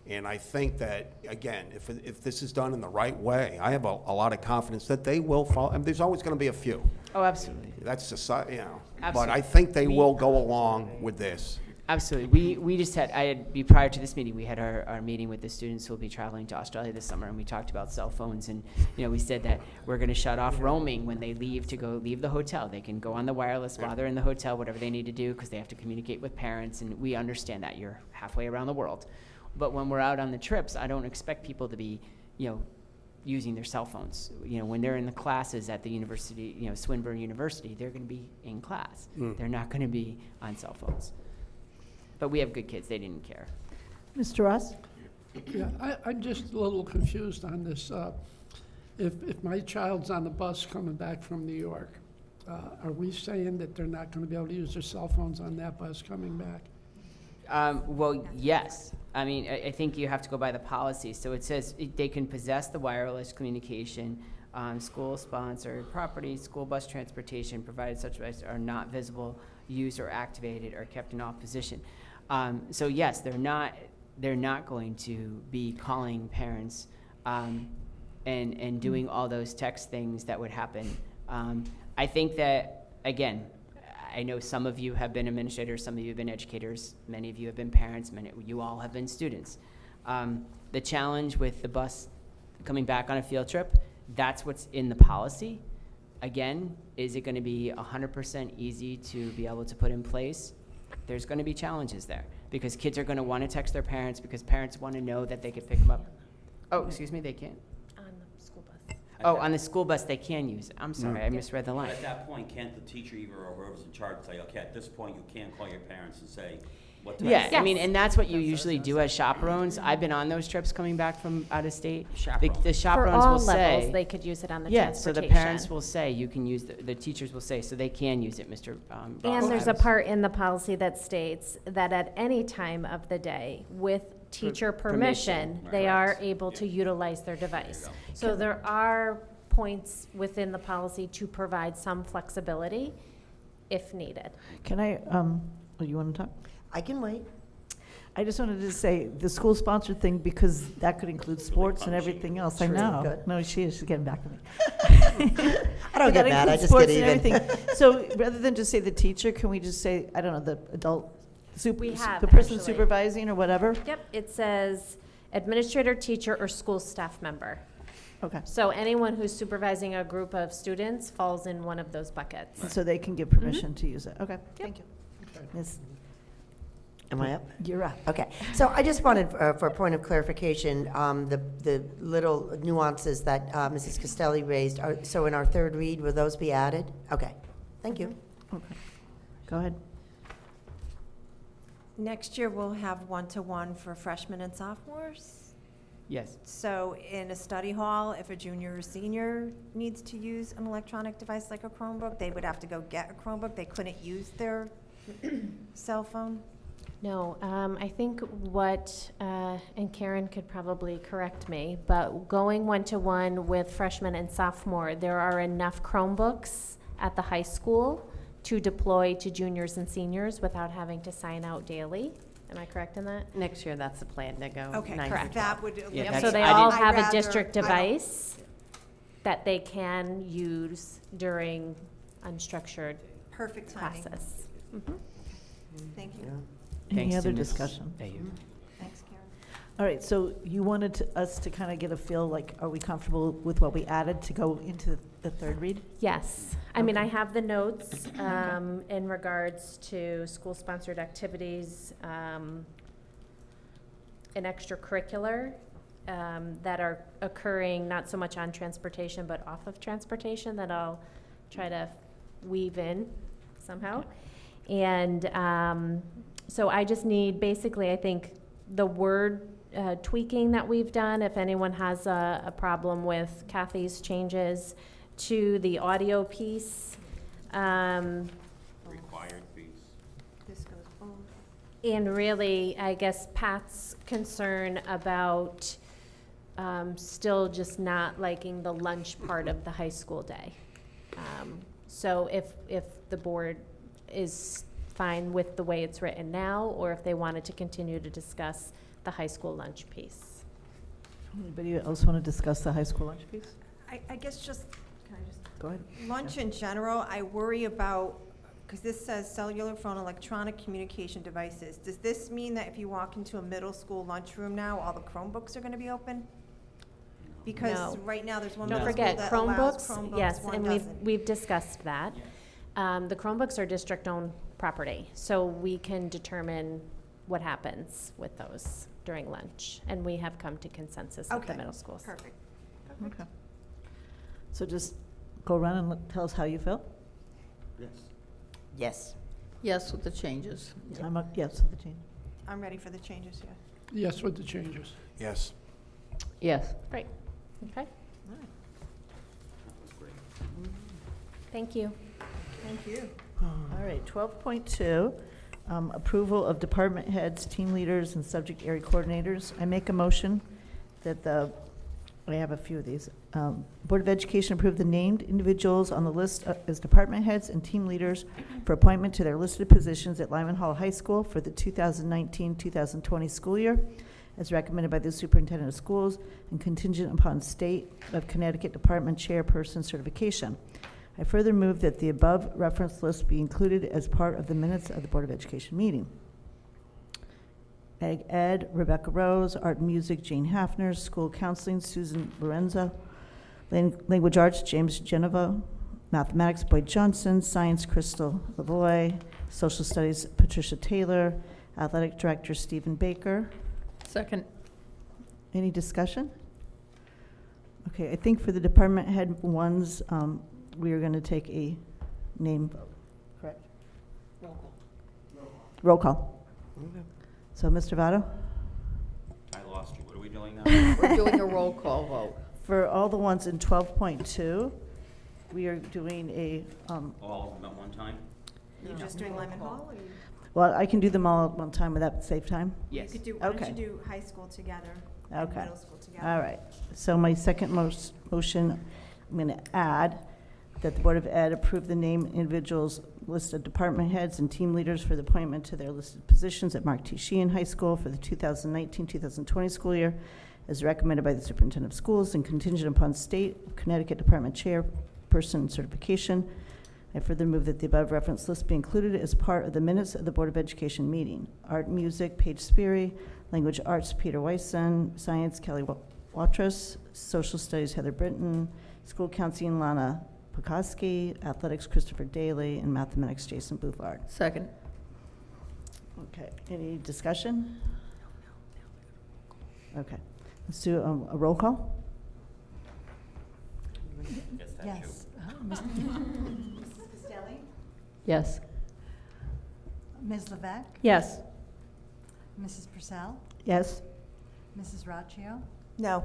And I think that, again, if this is done in the right way, I have a lot of confidence that they will follow. I mean, there's always going to be a few. Oh, absolutely. That's society, But Absolutely. I think they will go along with this. Absolutely. We just prior to this meeting, we had our meeting with the students who will be traveling to Australia this summer, and we talked about cell phones, and, we said that we're going to shut off roaming when they leave the hotel. They can go on the wireless while they're in the hotel, whatever they need to do, because they have to communicate with parents, and we understand that. You're halfway around the world. But when we're out on the trips, I don't expect people to be, using their cell phones. When they're in the classes at the university, Swinburne University, they're going to be in class. They're not going to be on cell phones. But we have good kids. They didn't care. Mr. Ross? Yeah, I'm just a little confused on this. If my child's on the bus coming back from New York, are we saying that they're not going to be able to use their cell phones on that bus coming back? Well, yes. I mean, I think you have to go by the policy. So it says they can possess the wireless communication on school-sponsored property, school bus transportation, provided such devices are not visible, used, or activated, or kept in off position. So yes, they're not going to be calling parents and doing all those text things that would happen. I think that, again, I know some of you have been administrators, some of you have been educators, many of you have been parents, you all have been students. The challenge with the bus coming back on a field trip, that's what's in the policy. Again, is it going to be 100% easy to be able to put in place? There's going to be challenges there. because kids are going to want to text their parents because parents want to know that they can pick them up. Oh, excuse me, they can't? On the school bus. Oh, on the school bus, they can use it. I'm sorry, I misread the But line. at that point, can't the teacher either, or whoever's in charge, say, okay, at this point, you can't call your parents and say, what time? Yeah, I mean, Yes. and that's what you usually do as chaperones. I've been on those trips coming back from out of state. Chaperone. The For chaperones all will levels, say. they could use it on the Yeah, so the transportation. parents will say, you can use, the teachers will say, so they can use it, Mr. Ross. And there's a Adams. part in the policy that states that at any time of the day, with teacher permission, permission, they are correct. able to utilize their device. go. So there are points within the policy to provide some flexibility if needed. Can I, you want to talk? I can wait. I just wanted to say, the school-sponsored thing, because that could include sports and punishing. everything else, I True. know. Good. No, she's getting back to me. I don't get That mad, I includes just sports get and even. everything. So rather than just say the teacher, can we just say, I don't know, the adult, We have, the person actually. supervising or whatever? Yep, it says administrator, teacher, or school staff member. Okay. So anyone who's supervising a group of students falls in one of those buckets. And so they can give permission to use it. Okay, thank you. Ms. Am I up? You're up. Okay, so I just wanted, for a point of clarification, the little nuances that Mrs. Costelli raised, so in our third read, will those be added? Okay, thank you. Okay. Go ahead. Next year, we'll have one-to-one for freshmen and sophomores. Yes. So in a study hall, if a junior or senior needs to use an electronic device like a Chromebook, they would have to go get a Chromebook. They couldn't use their cell phone. No, I think what, and Karen could probably correct me, but going one-to-one with freshman and sophomore, there are enough Chromebooks at the high school to deploy to juniors and seniors without having to sign out daily. Am I correct in that? Next year, that's the plan to go. Okay, 9 to correct. 12. That would Yeah, eliminate. that's- So they I all didn't- have I'd a rather- district I don't- device that they can use during unstructured Perfect timing. process. Thank you. Any Thanks to other Ms. discussion? Ayu. Thanks, Karen. All right, so you wanted us to kind of get a feel, like, are we comfortable with what we added to go into the third read? Yes, I mean, I Okay. have the notes in regards to school-sponsored activities and extracurricular that are occurring not so much on transportation, but off of transportation, that I'll try to weave in somehow. And so I just need, basically, I think, the word tweaking that we've done, if anyone has a problem with Kathy's changes to the audio piece. Required fees. This goes both. And really, I guess Pat's concern about still just not liking the lunch part of the high school day. So if the board is fine with the way it's written now, or if they wanted to continue to discuss the high school lunch piece. Anybody else want to discuss the high school lunch piece? I guess just, can I just? Go ahead. Lunch in general, I worry about, because this says cellular phone, electronic communication devices. Does this mean that if you walk into a middle school lunchroom now, all the Chromebooks are going to be open? Because No. right now, there's one Don't middle school forget, that allows Chromebooks, Chromebooks, yes, one and doesn't. we've discussed that. The Chromebooks are district-owned property, so we can determine what happens with those during lunch. And we have come to consensus at the Okay, middle schools. Perfect. Okay. So just go around and tell us how you feel. Yes. Yes. Yes, with the changes. I'm a yes with the change. I'm ready for the changes, yeah. Yes, with the changes. Yes. Yes. Great, okay, That was great. thank you. Thank you. All right, 12.2, approval of department heads, team leaders, and subject area coordinators. I make a motion that I have a few of these. Board of Education approve the named individuals on the list as department heads and team leaders for appointment to their listed positions at Lyman Hall High School for the 2019-2020 school year, as recommended by the superintendent of schools and contingent upon State of Connecticut Department Chairperson certification. I further move that the above reference list be included as part of the minutes of the Board of Education meeting. Ag Ed, Rebecca Rose; Art and Music, Jane Hafner; School Counseling, Susan Lorenzo; Language Arts, James Genova; Mathematics, Boyd Johnson; Science, Crystal Lavoie; Social Studies, Patricia Taylor; Athletic Director Stephen Baker. Second. Any discussion? Okay, I think for the department head ones, we are going to take a name vote, correct? Roll call. So, Mr. Votto? I lost you. What are we doing now? We're doing a roll call vote. For all the ones in 12.2, we are doing a, All of them at one time? You're just doing Lemon Hall, or you well, I can do them all at one time. Would that save time? Yes. could do, why don't Okay. you do high school together and Okay. middle school together? All right. So my second motion, I'm going to add that the Board of Ed approve the named individuals listed department heads and team leaders for the appointment to their listed positions at Mark T. Sheehan High School for the 2019-2020 school year as recommended by the Superintendent of Schools and contingent upon State of Connecticut Department Chairperson certification. I further move that the above reference list be included as part of the minutes of the Board of Education meeting. Art and Music, Paige Sperry. Language Arts, Peter Weissen. Science, Kelly Watrous. Social Studies, Heather Britton. School Counseling, Lana Pekoski. Athletics, Christopher Daly. And Mathematics, Jason Bouffard. Second. Okay, any discussion? Okay, let's do a roll call. Guess that's Yes. Mrs. Castelli? Yes. Ms. Levesque? Yes. Mrs. Purcell? Yes? Mrs. Raccio? No.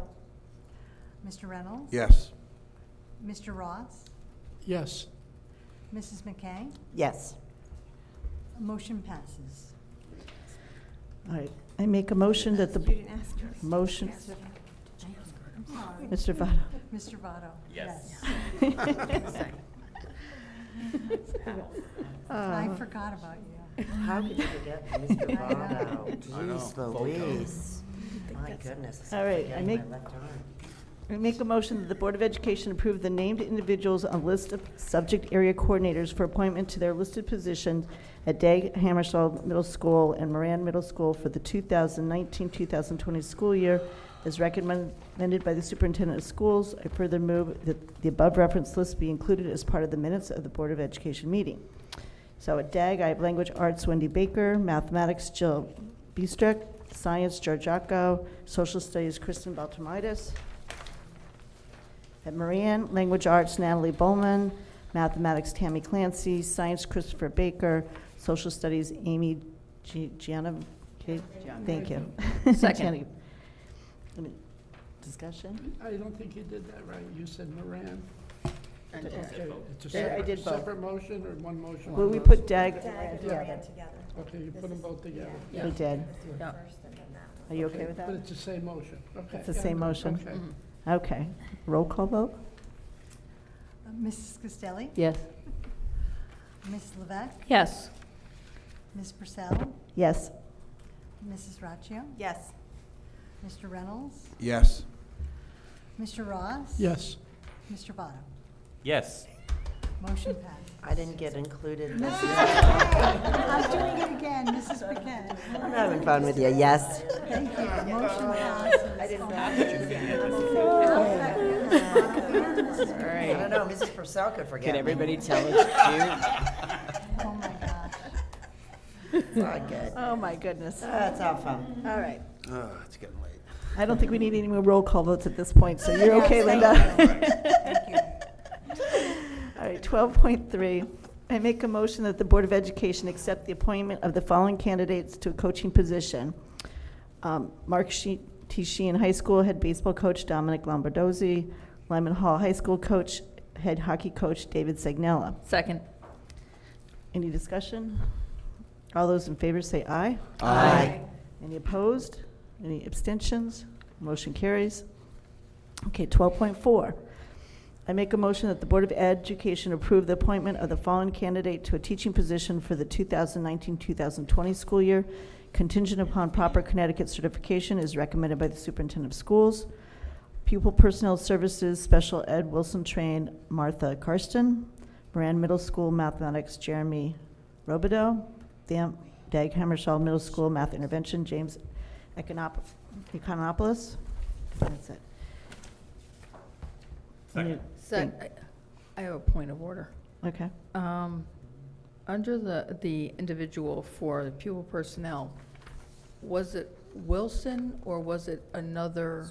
Mr. Reynolds? Yes. Mr. Ross? Yes. Mrs. McKay? Yes. Motion passes. All right, I make a motion that the You didn't ask her. motion, I'm sorry. Mr. Votto. Mr. Votto? Yes. I forgot about you. How could you forget Mr. I know. Votto? I know. Jeez Louise. My goodness. it's All right, like I forgetting make- my left arm. I make a motion that the Board of Education approve the named individuals on list of subject area coordinators for appointment to their listed positions at Dag Hammarskjöld Middle School and Moran Middle School for the 2019-2020 school year as recommended by the Superintendent of Schools. I further move that the above reference list be included as part of the minutes of the Board of Education meeting. So at DAG, I have Language Arts, Wendy Baker. Mathematics, Jill Biestrick. Science, George Jocko. Social Studies, Kristen Baltamitis. At Moran, Language Arts, Natalie Bowman. Mathematics, Tammy Clancy. Science, Christopher Baker. Social Studies, Amy Gianna. Thank you. Second. Any discussion? I don't think you did that right. You said Moran. And Okay, it's a Yeah, I did both. separate motion or one motion? Well, on we both? put DAG. Dag and Moran together. Okay, you put them both together. We did. Yeah. Are you okay with that? But it's the same motion, okay. It's the yeah, same motion. Okay. Okay. Roll call vote? Mrs. Castelli? Yes. Ms. Levesque? Yes. Ms. Purcell? Yes. Mrs. Raccio? Yes. Mr. Reynolds? Yes. Mr. Ross? Yes. Mr. Votto? Yes. Motion passes. I didn't get included in this. I'm doing it again, Mrs. McKay. I'm having fun with you, yes. Thank you. Motion passes. I didn't Oh, I don't know, Mrs. Purcell could forget Can me. everybody tell it's cute? Oh, my gosh. It's all good. Oh, my goodness. It's all fun. All right. It's getting late. I don't think we need any more roll call votes at this point, so you're okay, Linda? Thank you. All right, 12.3. I make a motion that the Board of Education accept the appointment of the following candidates to a coaching position. Mark T. Sheehan High School head baseball coach Dominic Lombardozzi, Lyman Hall High School coach, head hockey coach David Segnella. Second. Any discussion? All those in favor say aye. Aye. Any opposed? Any abstentions? Motion carries. Okay, 12.4. I make a motion that the Board of Education approve the appointment of the following candidate to a teaching position for the 2019-2020 school year, contingent upon proper Connecticut certification as recommended by the Superintendent of Schools. Pupil Personnel Services, Special Ed, Wilson trained Martha Karsten. Moran Middle School Mathematics, Jeremy Robideau. Dag Hammarskjöld Middle School Math Intervention, James Econopoulos. That's it. Second. I have a point of order. Okay. Under the individual for the pupil personnel, was it Wilson or was it another?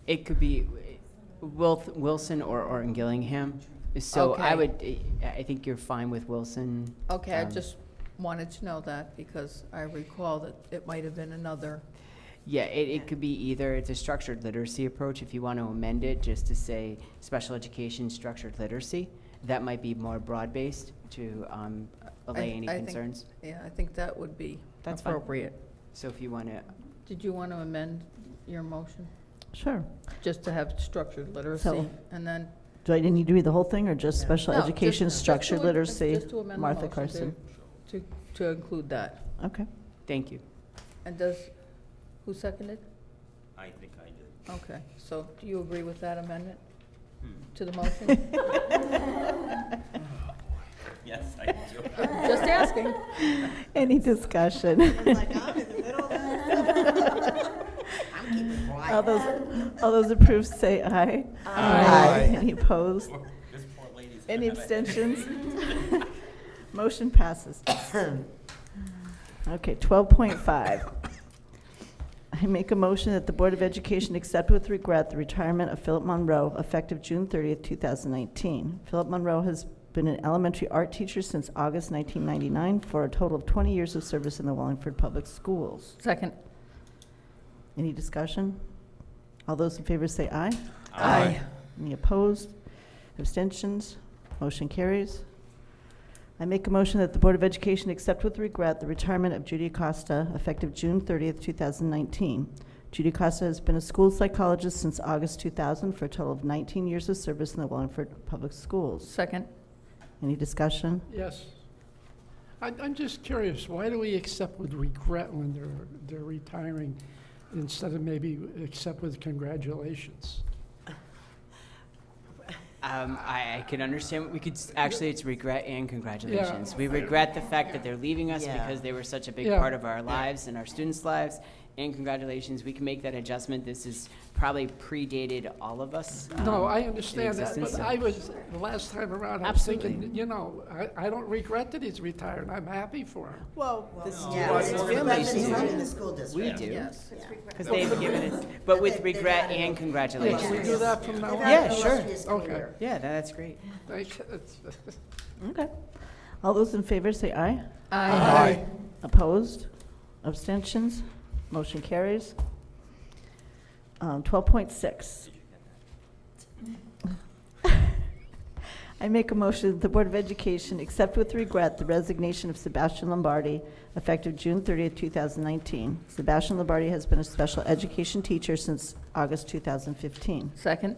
It could be Wilson or in Gillingham. So I Okay. would, I think you're fine with Wilson. Okay, I Um, just wanted to know that because I recall that it might have been another. Yeah, it could be either. It's a structured literacy approach. If you want to amend it just to say special education structured literacy, that might be more broad-based to allay any I think- concerns. Yeah, I think that would be That's fine. appropriate. So if you want to, Did you want to amend your motion? Sure. Just to have structured literacy So- and then? Do I need to read the whole thing, or just special No, education, just structured to- literacy, just to amend the Martha motion Carson? To include that. Okay. thank you. And does, who seconded? I think I did. Okay, so do you agree with that amendment Hmm. to the motion? Yes, I do. Just asking. Any discussion? All those approved say aye. Aye. Any opposed? This poor lady's gonna Any have a abstentions? Motion passes. Okay, 12.5. I make a motion that the Board of Education accept with regret the retirement of Philip Monroe effective June 30th, 2019. Philip Monroe has been an elementary art teacher since August 1999 for a total of 20 years of service in the Wallingford Public Schools. Second. Any discussion? All those in favor say aye. Aye. Any opposed? Abstentions? Motion carries. I make a motion that the Board of Education accept with regret the retirement of Judy Acosta effective June 30th, 2019. Judy Acosta has been a school psychologist since August 2000 for a total of 19 years of service in the Wallingford Public Schools. Second. Any discussion? Yes. I'm just curious, why do we accept with regret when they're retiring instead of maybe accept with congratulations? I can understand. We could actually, it's regret and congratulations. We regret the fact that they're leaving us Yeah. because they were such a big Yeah. part of our lives and our students' lives. And congratulations, we can make that adjustment. This is probably predated all of us. No, I in understand that, existence, but so- I was, the last time around, I was thinking, you know, I don't regret that he's retired, I'm happy for him. Well, Yeah, it's families regret that he's do. not in the school We district. do, Yes. because they've given us, but with They've regret had it. and Yeah, congratulations. can we do that from now They've on? had an Yeah, sure. illustrious Okay. career. Yeah, that's great. Okay. All those in favor say aye. Aye. Opposed? Abstentions? Motion carries. 12.6. I make a motion that the Board of Education accept with regret the resignation of Sebastian Lombardi effective June 30th, 2019. Sebastian Lombardi has been a special education teacher since August 2015. Second.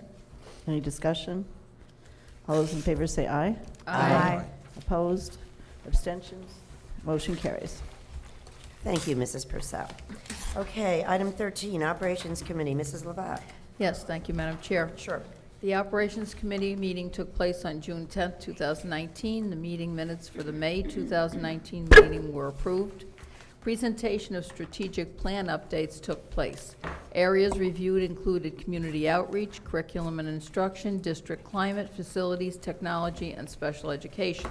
Any discussion? All those in favor say aye. Aye. Opposed? Abstentions? Motion carries. Thank you, Mrs. Purcell. Okay, item 13, Operations Committee, Mrs. Levac. Yes, thank you, Madam Chair. Sure. The Operations Committee meeting took place on June 10th, 2019. The meeting minutes for the May 2019 meeting were approved. Presentation of strategic plan updates took place. Areas reviewed included community outreach, curriculum and instruction, district climate, facilities, technology, and special education.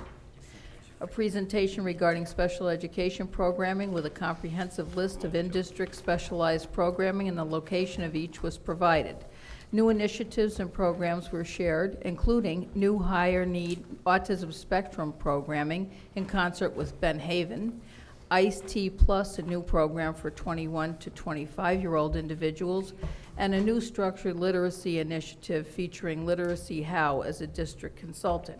A presentation regarding special education programming with a comprehensive list of in-district specialized programming and the location of each was provided. New initiatives and programs were shared, including new higher need autism spectrum programming in concert with Ben Haven, ICE-T Plus, a new program for 21 to 25-year-old individuals, and a new structured literacy initiative featuring Literacy How as a district consultant.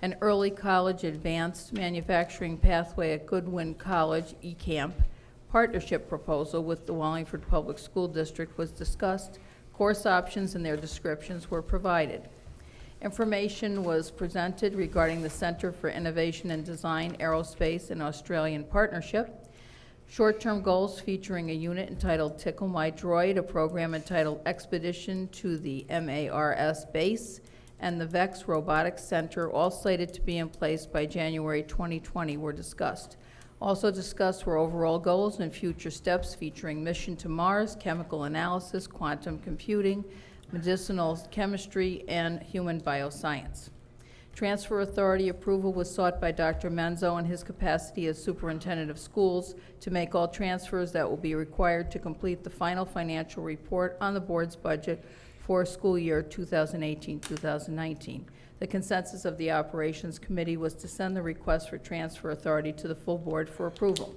An early college advanced manufacturing pathway at Goodwin College, eCamp, partnership proposal with the Wallingford Public School District was discussed. Course options and their descriptions were provided. Information was presented regarding the Center for Innovation and Design, Aerospace, and Australian Partnership. Short-term goals featuring a unit entitled Tickle My Droid, a program entitled Expedition to the MARS Base, and the VEX Robotics Center, all slated to be in place by January 2020, were discussed. Also discussed were overall goals and future steps featuring mission to Mars, chemical analysis, quantum computing, medicinal chemistry, and human bioscience. Transfer authority approval was sought by Dr. Menzo in his capacity as superintendent of schools to make all transfers that will be required to complete the final financial report on the board's budget for school year 2018-2019. The consensus of the Operations Committee was to send the request for transfer authority to the full board for approval.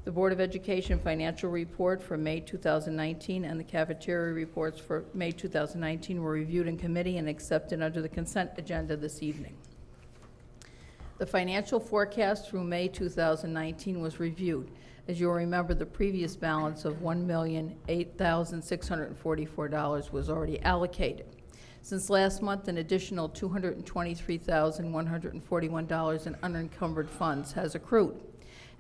The Board of Education financial report for May 2019 and the cafeteria reports for May 2019 were reviewed in committee and accepted under the consent agenda this evening. The financial forecast through May 2019 was reviewed. As you'll remember, the previous balance of $1,008,644 was already allocated. Since last month, an additional $223,141 in unencumbered funds has accrued.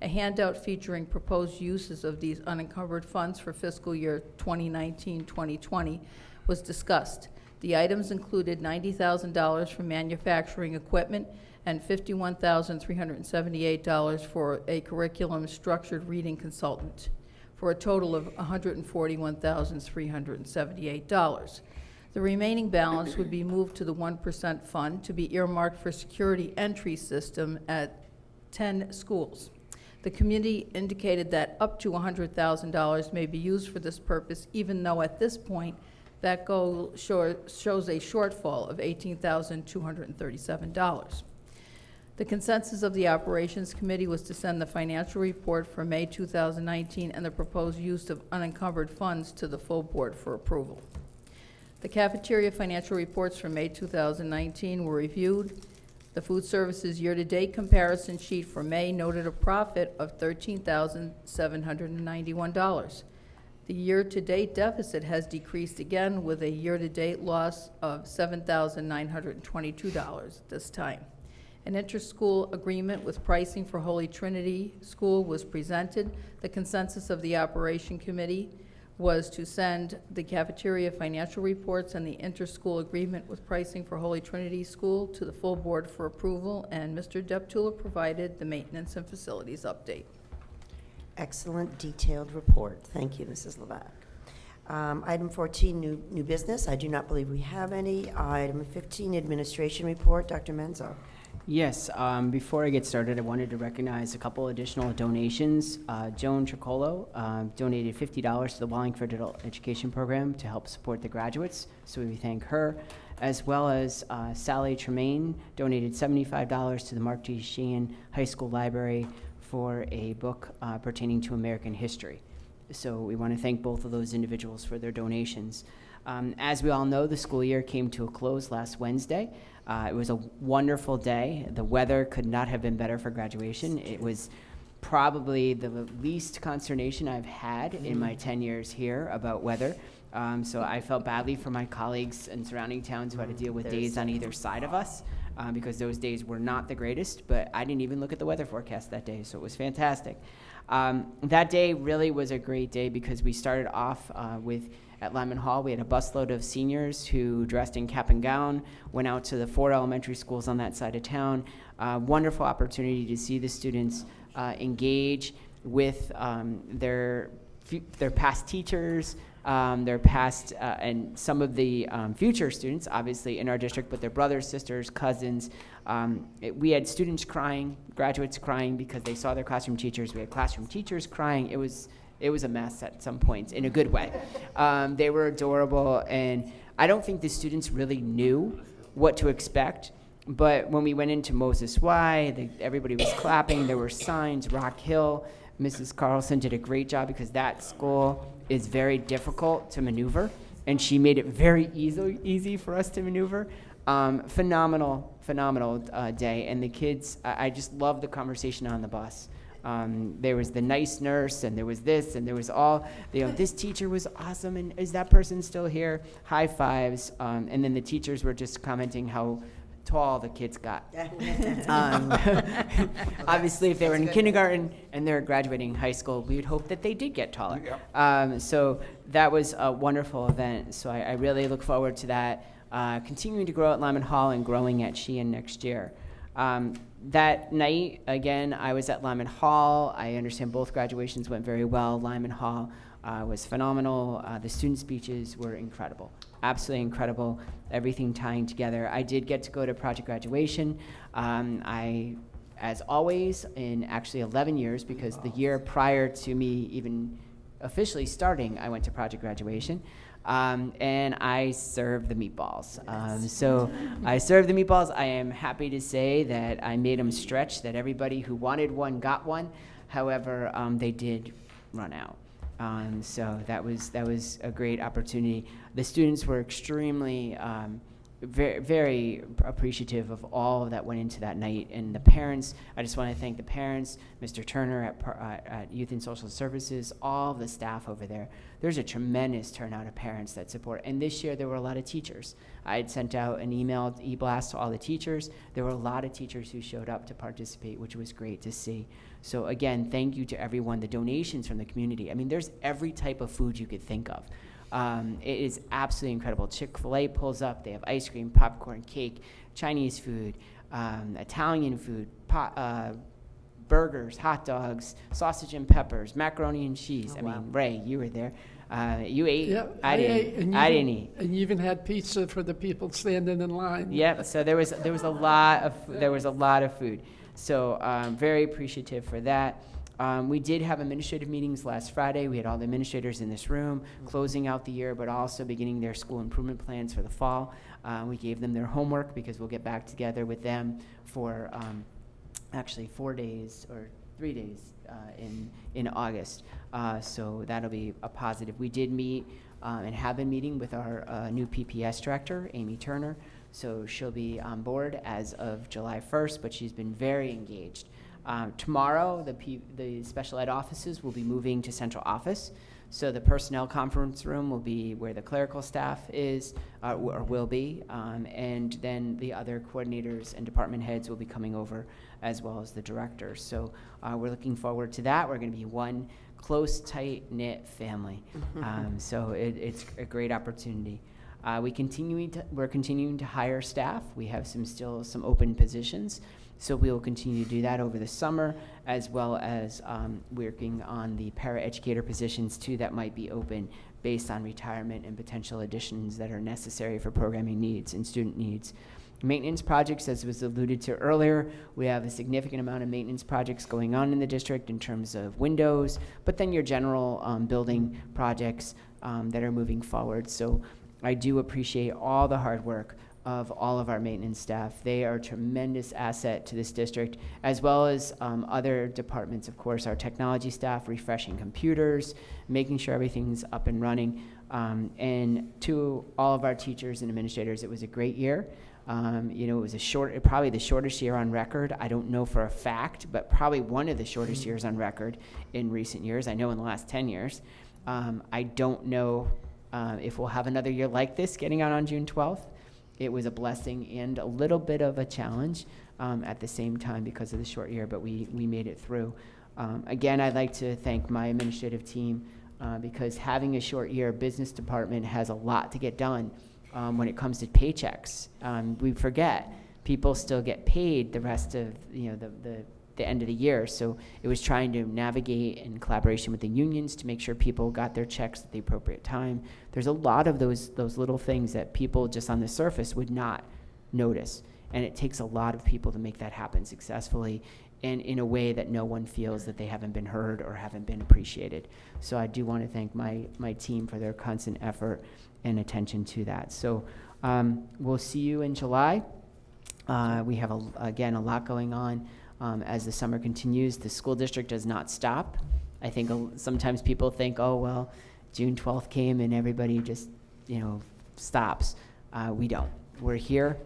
A handout featuring proposed uses of these unencumbered funds for fiscal year 2019-2020 was discussed. The items included $90,000 for manufacturing equipment and $51,378 for a curriculum structured reading consultant, for a total of $141,378. The remaining balance would be moved to the 1% fund to be earmarked for security entry system at 10 schools. The committee indicated that up to $100,000 may be used for this purpose, even though at this point that goal shows a shortfall of $18,237. The consensus of the Operations Committee was to send the financial report for May 2019 and the proposed use of unencumbered funds to the full board for approval. The cafeteria financial reports for May 2019 were reviewed. The food services year-to-date comparison sheet for May noted a profit of $13,791. The year-to-date deficit has decreased again with a year-to-date loss of $7,922 this time. An inter-school agreement with pricing for Holy Trinity School was presented. The consensus of the Operation Committee was to send the cafeteria financial reports and the inter-school agreement with pricing for Holy Trinity School to the full board for approval, and Mr. Deptula provided the maintenance and facilities update. Excellent detailed report. Thank you, Mrs. Levac. Item 14, new business. I do not believe we have any. Item 15, administration report. Dr. Menzo. Yes, before I get started, I wanted to recognize a couple additional donations. Joan Tricolo donated $50 to the Wallingford Adult Education Program to help support the graduates, so we thank her, as well as Sally Tremaine donated $75 to the Mark G. Sheehan High School Library for a book pertaining to American history. So we want to thank both of those individuals for their donations. As we all know, the school year came to a close last Wednesday. It was a wonderful day. The weather could not have been better for graduation. It was probably the least consternation I've had in my 10 years here about weather. So I felt badly for my colleagues in surrounding towns who had to deal with days on either side of us, because those days were not the greatest, but I didn't even look at the weather forecast that day, so it was fantastic. That day really was a great day because we started off at Lyman Hall. We had a busload of seniors who dressed in cap and gown, went out to the 4 elementary schools on that side of town. Wonderful opportunity to see the students engage with their past teachers, their past and some of the future students, obviously in our district, but their brothers, sisters, cousins. We had students crying, graduates crying because they saw their classroom teachers. We had classroom teachers crying. It was a mess at some points in a good way. They were adorable, and I don't think the students really knew what to expect. But when we went into Moses Y, everybody was clapping. There were signs. Rock Hill, Mrs. Carlson did a great job because that school is very difficult to maneuver, and she made it very easy for us to maneuver. Phenomenal day, and the kids, I just loved the conversation on the bus. There was the nice nurse, and there was this, and there was all, this teacher was awesome, and is that person still here? High fives, and then the teachers were just commenting how tall the kids got. Obviously, if they were in kindergarten and they're graduating high school, we would hope that they did get taller. Yep. So that was a wonderful event. So I really look forward to that, continuing to grow at Lyman Hall and growing at Sheehan next year. That night, again, I was at Lyman Hall. I understand both graduations went very well. Lyman Hall was phenomenal. The student speeches were incredible, absolutely incredible, everything tying together. I did get to go to project graduation. As always, in actually 11 years, because the year prior to me even officially starting, I went to project graduation. And I served the meatballs. So I served the meatballs. I am happy to say that I made them stretch, that everybody who wanted one got one. However, they did run out. So that was a great opportunity. The students were extremely very, very appreciative of all that went into that night. And the parents, I just want to thank the parents, Mr. Turner at Youth and Social Services, all of the staff over there. There's a tremendous turnout of parents that support. And this year there were a lot of teachers. I had sent out an email, e-blast to all the teachers. There were a lot of teachers who showed up to participate, which was great to see. So again, thank you to everyone. The donations from the community. I mean, there's every type of food you could think of. It is absolutely incredible. Chick-fil-A pulls up. They have ice cream, popcorn, cake, Chinese food, Italian food, burgers, hot dogs, sausage and peppers, macaroni and cheese. Oh, wow. mean, Ray, you were there. You ate. Yeah, I didn't. I didn't eat. And you even had pizza for the people standing in line. Yep. So there was a lot of food. So very appreciative for that. We did have administrative meetings last Friday. We had all the administrators in this room closing out the year, but also beginning their school improvement plans for the fall. We gave them their homework because we'll get back together with them for actually 4 days or 3 days in August. So that'll be a positive. We did meet and have been meeting with our new PPS director, Amy Turner. So she'll be on board as of July 1st, but she's been very engaged. Tomorrow, the special ed offices will be moving to central office. So the personnel conference room will be where the clerical staff is, or will be, and then the other coordinators and department heads will be coming over, as well as the directors. So we're looking forward to that. We're going to be one close, tight-knit family. So it's a great opportunity. We're continuing to hire staff. We have still some open positions. So we will continue to do that over the summer, as well as working on the paraeducator positions too that might be open based on retirement and potential additions that are necessary for programming needs and student needs. Maintenance projects, as was alluded to earlier, we have a significant amount of maintenance projects going on in the district in terms of windows, but then your general building projects that are moving forward. So I do appreciate all the hard work of all of our maintenance staff. They are a tremendous asset to this district, as well as other departments, of course, our technology staff, refreshing computers, making sure everything's up and running. And to all of our teachers and administrators, it was a great year. It was probably the shortest year on record. I don't know for a fact, but probably one of the shortest years on record in recent years. I know in the last 10 years. I don't know if we'll have another year like this getting out on June 12th. It was a blessing and a little bit of a challenge at the same time because of the short year, but we made it through. Again, I'd like to thank my administrative team because having a short year, business department has a lot to get done when it comes to paychecks. We forget people still get paid the rest of the end of the year. So it was trying to navigate in collaboration with the unions to make sure people got their checks at the appropriate time. There's a lot of those little things that people just on the surface would not notice. And it takes a lot of people to make that happen successfully and in a way that no one feels that they haven't been heard or haven't been appreciated. So I do want to thank my team for their constant effort and attention to that. So we'll see you in July. We have, again, a lot going on. As the summer continues, the school district does not stop. I think sometimes people think, oh, well, June 12th came and everybody just, stops. We don't. We're here.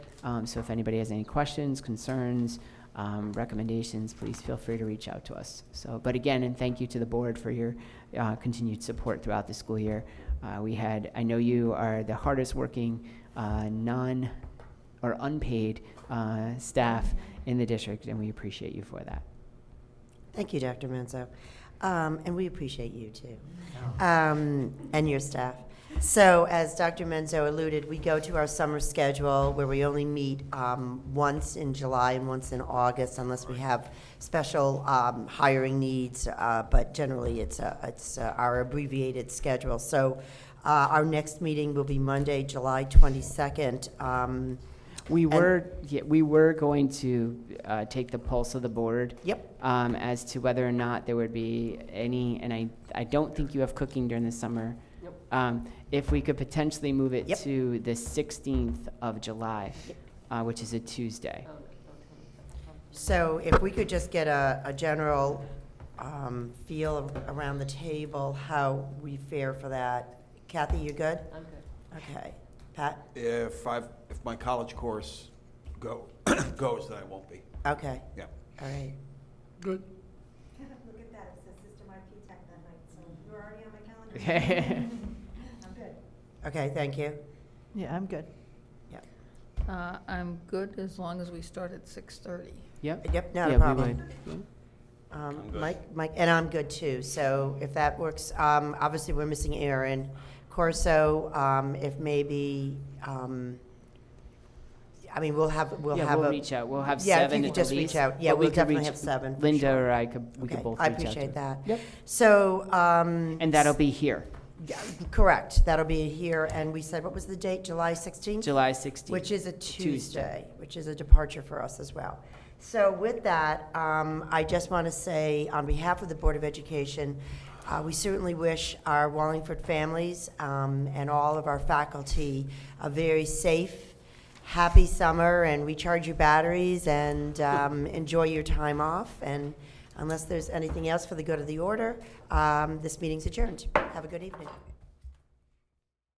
So if anybody has any questions, concerns, recommendations, please feel free to reach out to us. So, but again, and thank you to the board for your continued support throughout the school year. I know you are the hardest working unpaid staff in the district, and we appreciate you for that. Thank you, Dr. Manzo. And we appreciate you, too, and your staff. So, as Dr. Menzo alluded, we go to our summer schedule where we only meet once in July and once in August, unless we have special hiring needs. But generally, it's our abbreviated schedule. So, our next meeting will be Monday, July 22nd. We were going to take the pulse of the board. Yep. As to whether or not there would be any, and I don't think you have cooking during the summer. If we could potentially move it Yep. to the 16th of July, which is a Tuesday. So, if we could just get a general feel around the table, how we fare for that. Kathy, you good? I'm good. Okay. Pat? If my college course goes, then I won't be. Okay. Yeah. All right. Good. Look at that, it says System IP Tech that night, so you're already on my calendar. I'm good. Okay, thank you. Yeah, I'm good. I'm good as long as we start at 6:30. Yep. Yep, not Yeah, a we problem. would. I'm good. Mike, and I'm good too, so if that works, obviously, we're missing Aaron Corso, if maybe, I mean, we'll have Yeah, we'll reach out. We'll have Yeah, if seven you at could just the reach least, out. Yeah, but we we'll could definitely reach- have seven, for Linda sure. or I could, we could Okay, both I reach out. appreciate to- that. Yep. So, And that'll be here, yeah, correct, that'll be here, and we said, what was the date, July 16th? July 16th. Which is a Tuesday, which is a departure for us as well. So with that, I just want to say, on behalf of the Board of Education, we certainly wish our Wallingford families and all of our faculty a very safe, happy summer, and recharge your batteries and enjoy your time off. And unless there's anything else for the good of the order, this meeting's adjourned. Have a good evening.